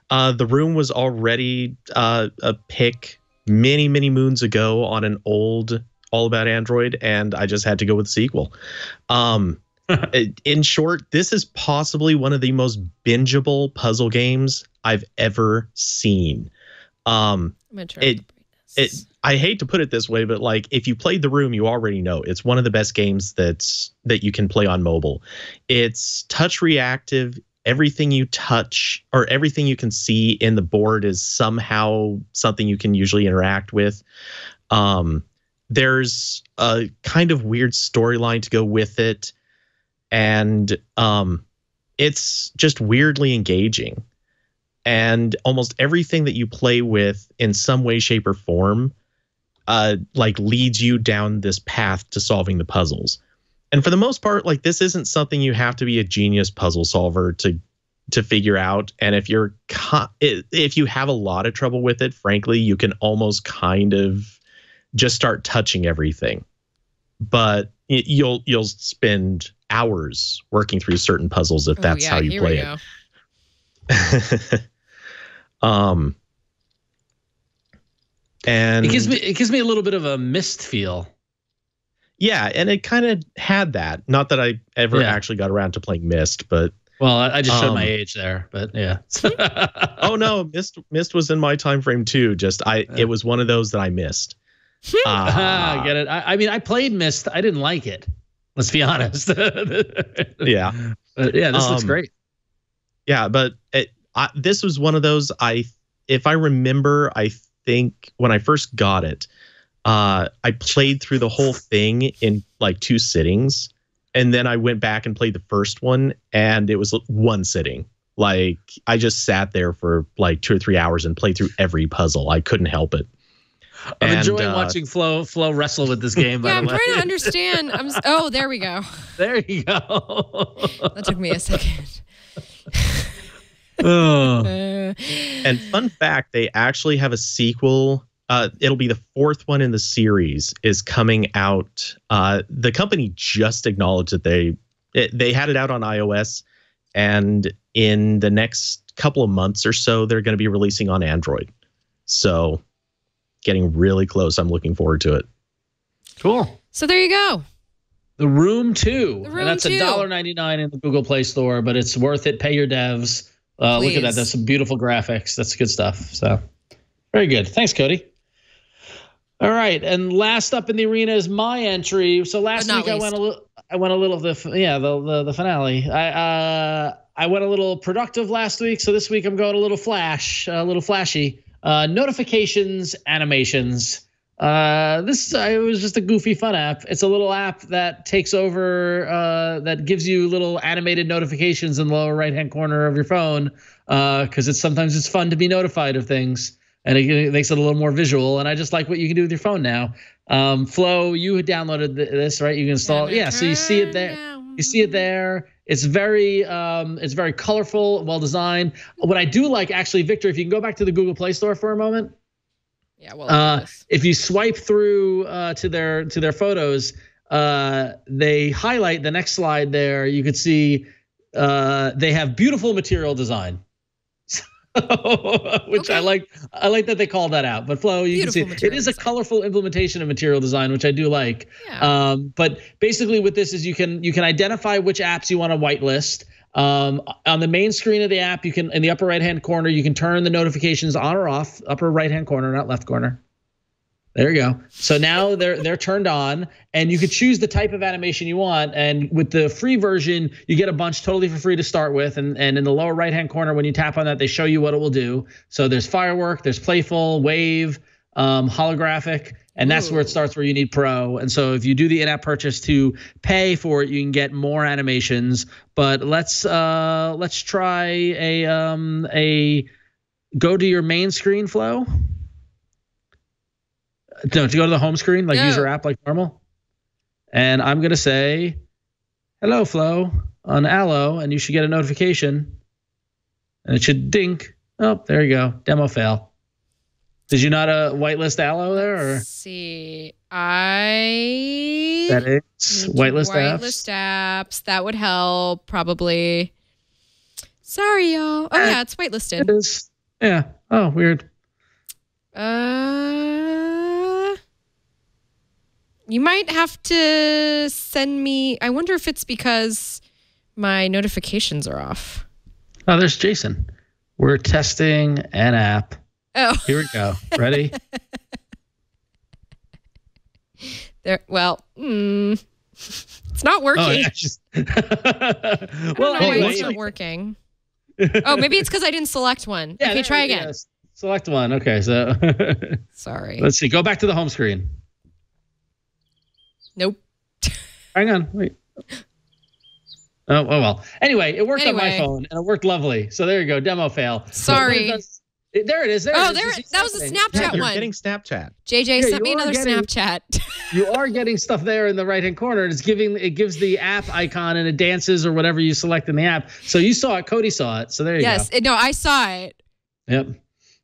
The Room was already a pick many, many moons ago on an old All About Android, and I just had to go with the sequel. In short, this is possibly one of the most bingeable puzzle games I've ever seen. I'm gonna try I hate to put it this way, but like if you played The Room, you already know it's one of the best games that you can play on mobile. It's touch reactive. Everything you touch or everything you can see in the board is somehow something you can usually interact with. There's a kind of weird storyline to go with it, and it's just weirdly engaging. And almost everything that you play with in some way, shape, or form leads you down this path to solving the puzzles. And for the most part, like this isn't something you have to be a genius puzzle solver to figure out. And if you have a lot of trouble with it, frankly, you can almost kind of just start touching everything. But you'll spend hours working through certain puzzles if that's how you play it. And it gives me a little bit of a Myst feel. Yeah, and it kind of had that. Not that I ever actually got around to playing Myst, but well, I just showed my age there, but yeah. Oh no, Myst was in my time frame too. It was one of those that I missed. I get it. I mean, I played Myst. I didn't like it. Let's be honest. Yeah. This looks great. Yeah, but this was one of those. If I remember, I think when I first got it, I played through the whole thing in like 2 sittings, and then I went back and played the first one, and it was 1 sitting. Like I just sat there for like 2 or 3 hours and played through every puzzle. I couldn't help it. I'm enjoying watching Flo wrestle with this game. Yeah, I'm trying to understand. Oh, there we go. There you go. That took me a second. And fun fact, they actually have a sequel. It'll be the 4th one in the series is coming out. The company just acknowledged that they had it out on iOS, and in the next couple of months or so, they're going to be releasing on Android. So getting really close. I'm looking forward to it. Cool. So there you go. The Room 2. The Room and that's 2. $1.99 in the Google Play Store, but it's worth it. Pay your devs. Look at that. That's some beautiful graphics. That's good stuff. So very good. Thanks, Cody. All right, and last up in the arena is my entry. So last week I went a little the finale. I went a little productive last week, so this week I'm going a little flashy. Notifications, animations. It was just a goofy fun app. It's a little app that takes over, that gives you little animated notifications in the lower right-hand corner of your phone, because sometimes it's fun to be notified of things, and it makes it a little more visual. And I just like what you can do with your phone now. Flo, you had downloaded this, right? You can install. Yeah, so you see it there. You see it there. It's very colorful, well designed. What I do like, actually, Victor, if you can go back to the Google Play Store for a moment. Yeah, well, if you swipe through to their photos, they highlight the next slide there. You could see they have beautiful material design, which I like. I like that they call that out. But Flo, you can see it is a colorful implementation of material design, which I do like. Yeah. But basically, with this is you can identify which apps you want to whitelist. On the main screen of the app, you can, in the upper right-hand corner, you can turn the notifications on or off. Upper right-hand corner, not left corner. There you go. So now they're turned on, and you could choose the type of animation you want. And with the free version, you get a bunch totally for free to start with. And in the lower right-hand corner, when you tap on that, they show you what it will do. So there's firework, there's playful, wave, holographic. And that's where it starts, where you need Pro. And so if you do the in-app purchase to pay for it, you can get more animations. But let's try a go to your main screen, Flo. No, to go to the home screen, like use your app like normal. And I'm gonna say, "Hello, Flo," on Allo, and you should get a notification. And it should dink. Oh, there you go. Demo fail. Did you not whitelist Allo there? Or? Let's see. I Settings, whitelist apps. That would help, probably. Sorry, y'all. Oh, yeah, it's whitelisted. It is. Yeah. Oh, weird. You might have to send me. I wonder if it's because my notifications are off. Oh, there's Jason. We're testing an app. Oh. Here we go. Ready? There. Well, it's not working. Oh, it's not working. Oh, maybe it's because I didn't select one. Yeah, okay, try again. Yes. Select one. Okay, so. Sorry. Let's see. Go back to the home screen. Nope. Hang on. Wait. Oh well. Anyway, it worked on my phone, and it worked lovely. So there you go. Demo fail. Sorry. There it is. That was a Snapchat one. You're getting Snapchat. JJ sent me another Snapchat. You are getting stuff there in the right-hand corner. And it gives the app icon, and it dances or whatever you select in the app. So you saw it. Cody saw it. So there you go. Yes. No, I saw it. Yep.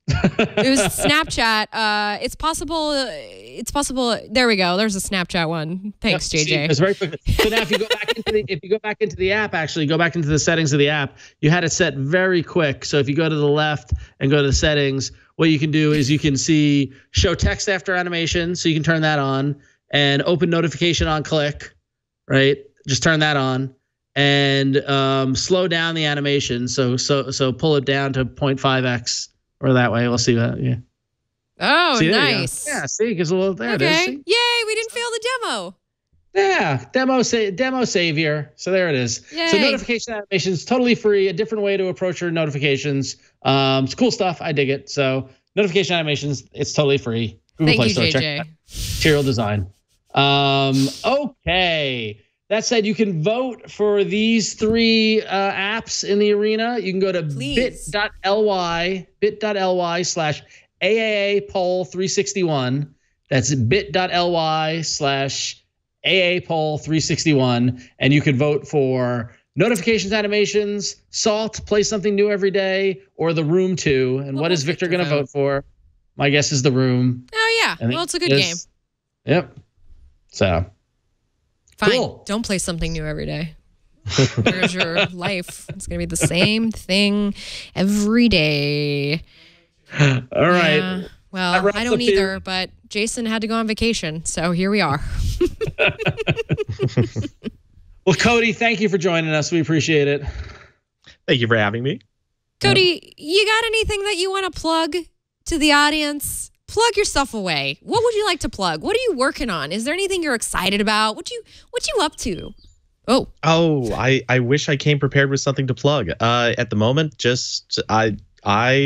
It was Snapchat. It's possible. There we go. There's a Snapchat one. Thanks, JJ. See, it's very quick. So now, if you go back into the app, actually go back into the settings of the app. You had it set very quick. So if you go to the left and go to the settings, what you can do is you can see show text after animation. So you can turn that on, and open notification on click, right? Just turn that on and slow down the animation. So pull it down to 0.5x or that way. We'll see that. Yeah. Oh, see, nice. Yeah, see, because a little there okay. it is. See? Yay, we didn't fail the demo. Yeah, demo savior. So there it is. Yay. So notification animations, totally free, a different way to approach your notifications. It's cool stuff. I dig it. So notification animations, it's totally free. Google Play Store, check it out. Material design. Okay. That said, you can vote for these 3 apps in the arena. You can go to bit.ly/AAA poll 361. That's bit.ly/AA poll 361. And you could vote for notifications, animations, Salt, play something new every day, or The Room 2. And what is Victor going to vote for? My guess is The Room. Oh, yeah. Well, it's a good game. Yep. So. Fine. Cool. Don't play something new every day. Where's your life? It's going to be the same thing every day. All right. Yeah. Well, I don't either, but Jason had to go on vacation, so here we are. Well, Cody, thank you for joining us. We appreciate it. Thank you for having me. Cody, you got anything that you want to plug to the audience? Plug yourself away. What would you like to plug? What are you working on? Is there anything you're excited about? What you up to? Oh, I wish I came prepared with something to plug. At the moment, just I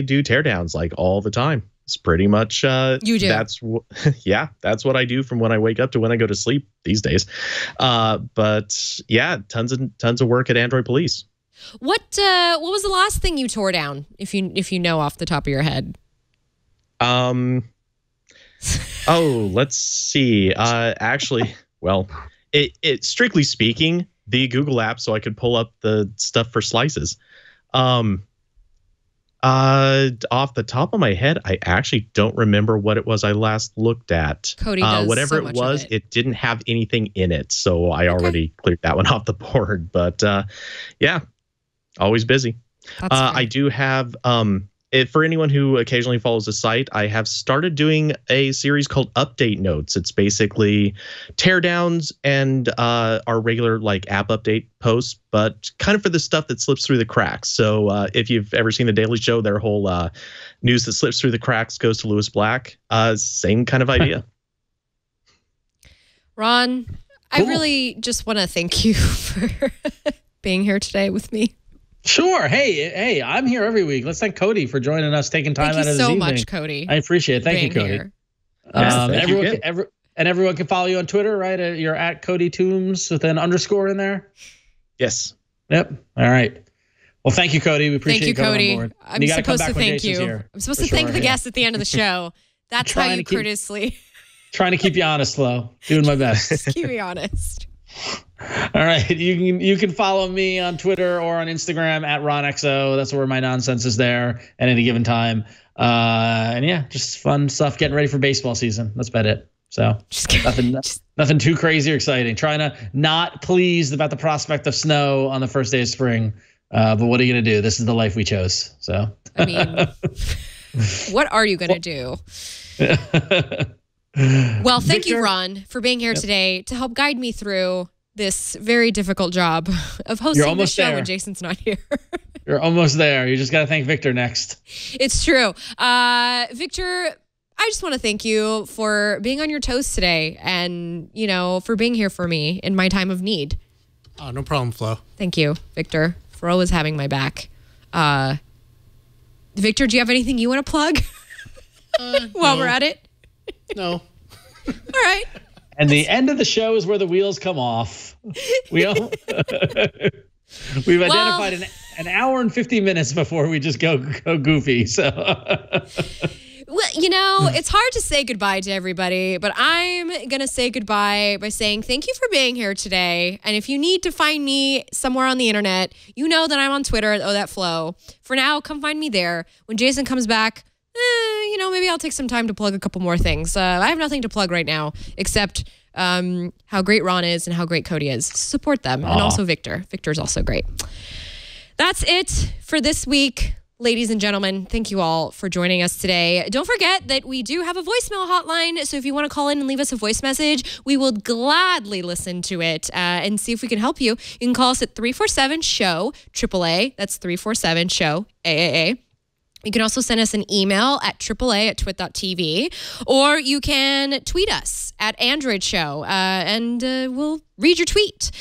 do teardowns like all the time. It's pretty much you do. That's that's what I do from when I wake up to when I go to sleep these days. But yeah, tons of work at Android Police. What was the last thing you tore down? If you know off the top of your head. Let's see. Actually, well, it strictly speaking, the Google app, so I could pull up the stuff for slices. Off the top of my head, I actually don't remember what it was I last looked at. Cody does whatever so much it was, of it didn't have anything in it, so I already cleared that one off the board. But yeah, always busy. I do have for anyone who occasionally follows the site, I have started doing a series called Update Notes. It's basically teardowns and our regular like app update posts, but kind of for the stuff that slips through the cracks. So if you've ever seen The Daily Show, their whole news that slips through the cracks goes to Lewis Black. Same kind of idea. Ron, cool. I really just want to thank you for being here today with me. Sure. Hey, I'm here every week. Let's thank Cody for joining us, taking time out of his evening. Thank you so much, Cody. I appreciate it. Thank you, Cody. Everyone can follow you on Twitter, right? You're at Cody Toombs with an underscore in there. Yes. Yep. All right. Well, thank you, Cody. We appreciate you coming Cody. on board. I'm supposed to thank you. I'm supposed to thank the guests at the end of the show. That's how you courteously. Trying to keep you honest, Flo. Doing my best. Just keep me honest. All right. You can follow me on Twitter or on Instagram at RonXO. That's where my nonsense is there at any given time. And yeah, just fun stuff. Getting ready for baseball season. That's about it. So nothing too crazy or exciting. Trying to not pleased about the prospect of snow on the first day of spring. But what are you going to do? This is the life we chose. So I mean, what are you going to do? Well, thank you, Ron, for being here today to help guide me through this very difficult job of hosting the show when Jason's not here. You're almost there. You just got to thank Victor next. It's true. Victor, I just want to thank you for being on your toes today and, for being here for me in my time of need. Oh, no problem, Flo. Thank you, Victor, for always having my back. Victor, do you have anything you want to plug while we're at it? No. All right. And the end of the show is where the wheels come off. We've identified an hour and 50 minutes before we just go goofy. So, well, it's hard to say goodbye to everybody, but I'm going to say goodbye by saying thank you for being here today. And if you need to find me somewhere on the internet, you know that I'm on Twitter at OThatFlow. For now, come find me there. When Jason comes back, maybe I'll take some time to plug a couple more things. I have nothing to plug right now except how great Ron is and how great Cody is. Support them. And also Victor. Victor's also great. That's it for this week. Ladies and gentlemen, thank you all for joining us today. Don't forget that we do have a voicemail hotline. So if you want to call in and leave us a voice message, we will gladly listen to it and see if we can help you. You can call us at 347-SHOW, AAA. That's 347-SHOW, AAA. You can also send us an email at AAA@twit.tv, or you can tweet us at Android Show, and we'll read your tweet.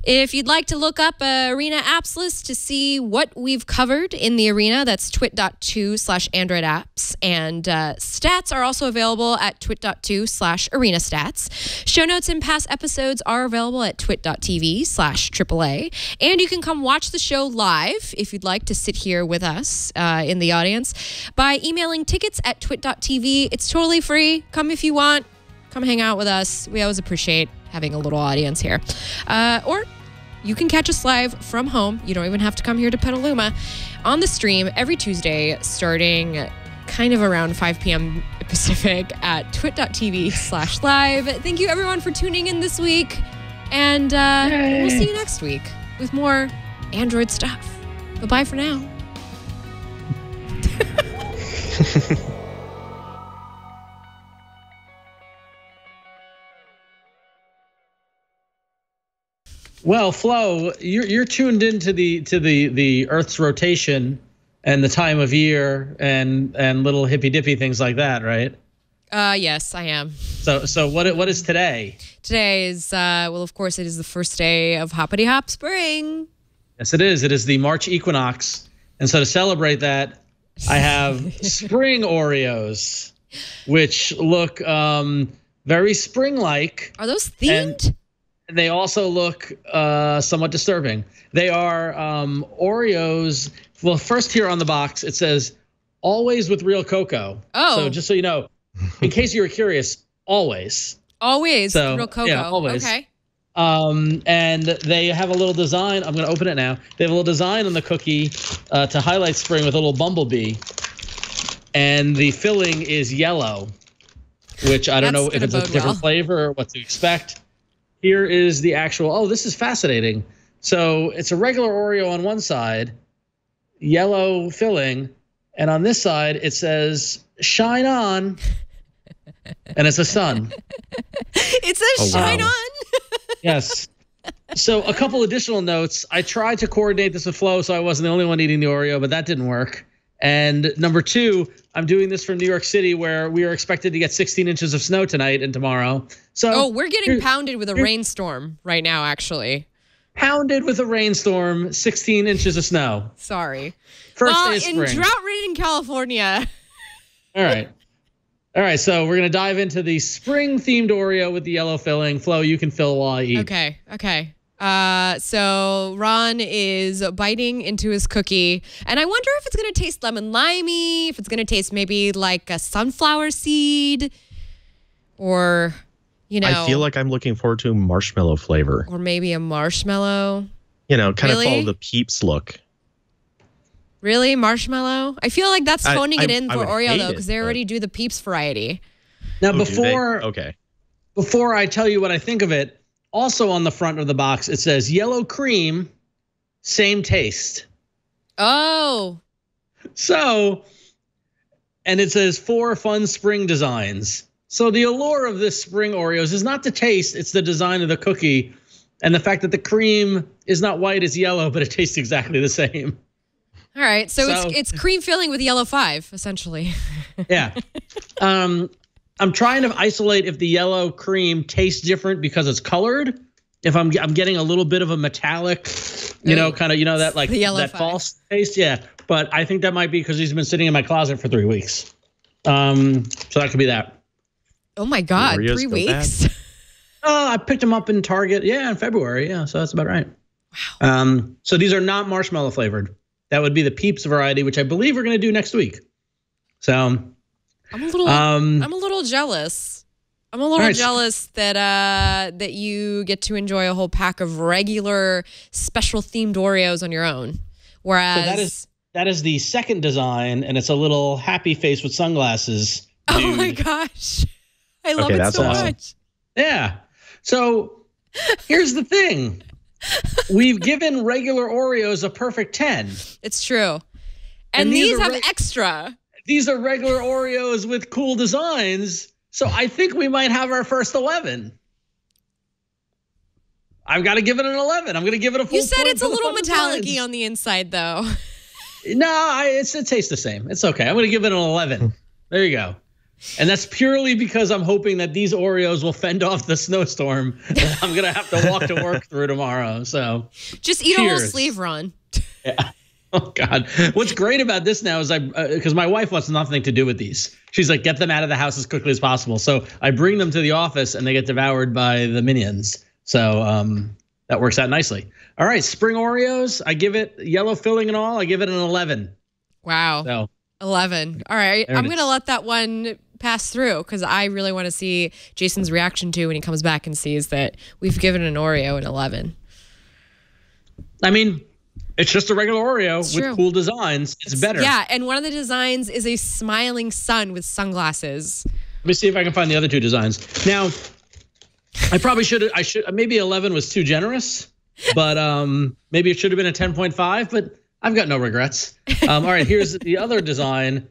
If you'd like to look up Arena Apps List to see what we've covered in the Arena, that's twit.to/Android apps. And stats are also available at twit.to/Arena stats. Show notes and past episodes are available at twit.tv/AAA. And you can come watch the show live if you'd like to sit here with us in the audience by emailing tickets at twit.tv. It's totally free. Come if you want. Come hang out with us. We always appreciate having a little audience here. Or you can catch us live from home. You don't even have to come here to Petaluma on the stream every Tuesday starting kind of around 5 p.m. Pacific at twit.tv/live. Thank you everyone for tuning in this week. And we'll see you next week with more Android stuff. Bye-bye for now. Well, Flo, you're tuned into the Earth's rotation and the time of year and little hippy dippy things like that, right? Yes, I am. So what is today? Today is well, of course, it is the first day of Hoppity Hop Spring. Yes, it is. It is the March equinox, and so to celebrate that, I have spring Oreos, which look very spring-like. Are those themed? And they also look somewhat disturbing. They are Oreos. Well, first here on the box, it says, always with real cocoa. Oh. So just so you know, in case you were curious, always. Always so, real cocoa. Yeah, always. Okay. And they have a little design. I'm going to open it now. They have a little design on the cookie to highlight spring with a little bumblebee. And the filling is yellow, which I don't know if it's a different flavor or what to expect. Here is the actual, oh, this is fascinating. So it's a regular Oreo on one side, yellow filling, and on this side it says, shine on, and it's a sun. It says shine on. Yes. So a couple additional notes. I tried to coordinate this with Flo so I wasn't the only one eating the Oreo, but that didn't work. And number two, I'm doing this from New York City where we are expected to get 16 inches of snow tonight and tomorrow. So we're getting pounded with a rainstorm right now, actually. Pounded with a rainstorm, 16 inches of snow. Sorry. First day of spring. In drought-ridden California. All right. All right, so we're going to dive into the spring-themed Oreo with the yellow filling. Flo, you can fill while I eat. Okay. So Ron is biting into his cookie, and I wonder if it's going to taste lemon limey, if it's going to taste maybe like a sunflower seed, or, you know. I feel like I'm looking forward to marshmallow flavor. Or maybe a marshmallow. You know, kind of follow the Peeps look. Really? Marshmallow? I feel like that's phoning it in for Oreo, though, because they already do the Peeps variety. Now, before I tell you what I think of it, also on the front of the box, it says yellow cream, same taste. Oh. So, and it says 4 fun spring designs. So the allure of this spring Oreos is not the taste, it's the design of the cookie. And the fact that the cream is not white, it's yellow, but it tastes exactly the same. All right, so it's cream filling with yellow 5, essentially. Yeah. I'm trying to isolate if the yellow cream tastes different because it's colored. If I'm getting a little bit of a metallic, that like that false taste. Yeah, but I think that might be because he's been sitting in my closet for 3 weeks. So that could be that. Oh my God, 3 weeks. I picked them up in Target. Yeah, in February. Yeah, so that's about right. Wow. So these are not marshmallow flavored. That would be the Peeps variety, which I believe we're going to do next week. So I'm a little jealous. I'm a little jealous that you get to enjoy a whole pack of regular special themed Oreos on your own. Whereas so that is the second design, and it's a little happy face with sunglasses. Dude. Oh my gosh. I love it so much. Yeah. So here's the thing. We've given regular Oreos a perfect 10. It's true. And these have extra. These are regular Oreos with cool designs. So I think we might have our first 11. I've got to give it an 11. I'm going to give it a full. You said point it's a little metallic-y on the inside, though. No, it tastes the same. It's okay. I'm going to give it an 11. There you go. And that's purely because I'm hoping that these Oreos will fend off the snowstorm that I'm going to have to walk to work through tomorrow. So just eat a whole sleeve, Ron. Yeah. Oh, God. What's great about this now is because my wife wants nothing to do with these. She's like, get them out of the house as quickly as possible. So I bring them to the office and they get devoured by the minions. So that works out nicely. All right. Spring Oreos. I give it yellow filling and all. I give it an 11. Wow. So 11. All right. I'm going to let that one pass through because I really want to see Jason's reaction to when he comes back and sees that we've given an Oreo an 11. I mean, it's just a regular Oreo with cool designs. It's better. Yeah, and one of the designs is a smiling sun with sunglasses. Let me see if I can find the other two designs. Now, I probably should. Maybe 11 was too generous, but maybe it should have been a 10.5. But I've got no regrets. All right, here's the other design,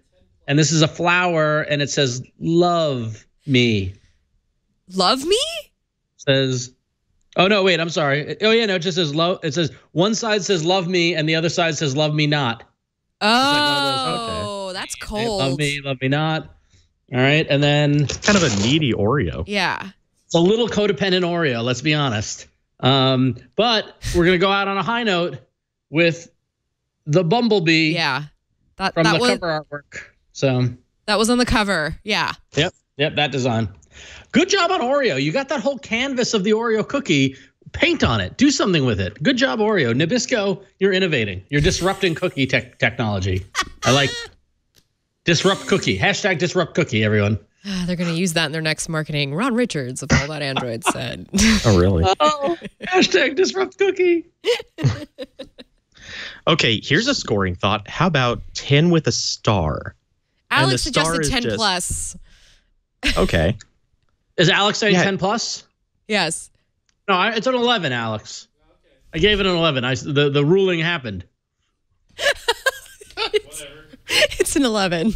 and this is a flower, and it says "Love me." Love me? Says. Oh no! Wait, I'm sorry. Oh yeah, no. It just says love. It says one side says "love me" and the other side says "love me not." Oh, that's cold. Love me not. All right, and then kind of a needy Oreo. Yeah, it's a little codependent Oreo. Let's be honest. But we're gonna go out on a high note with the bumblebee. Yeah, from the cover artwork. So that was on the cover. Yeah. Yep. That design. Good job on Oreo. You got that whole canvas of the Oreo cookie. Paint on it. Do something with it. Good job, Oreo. Nabisco, you're innovating. You're disrupting cookie technology. I like disrupt cookie. Hashtag disrupt cookie, everyone. They're going to use that in their next marketing. Ron Richards of All That Android said. Oh, really? Hashtag disrupt cookie. Okay, here's a scoring thought. How about 10 with a star? Alex suggested 10 plus. Okay. Is Alex saying 10 plus? Yes. No, it's an 11, Alex. I gave it an 11. The ruling happened. It's an 11.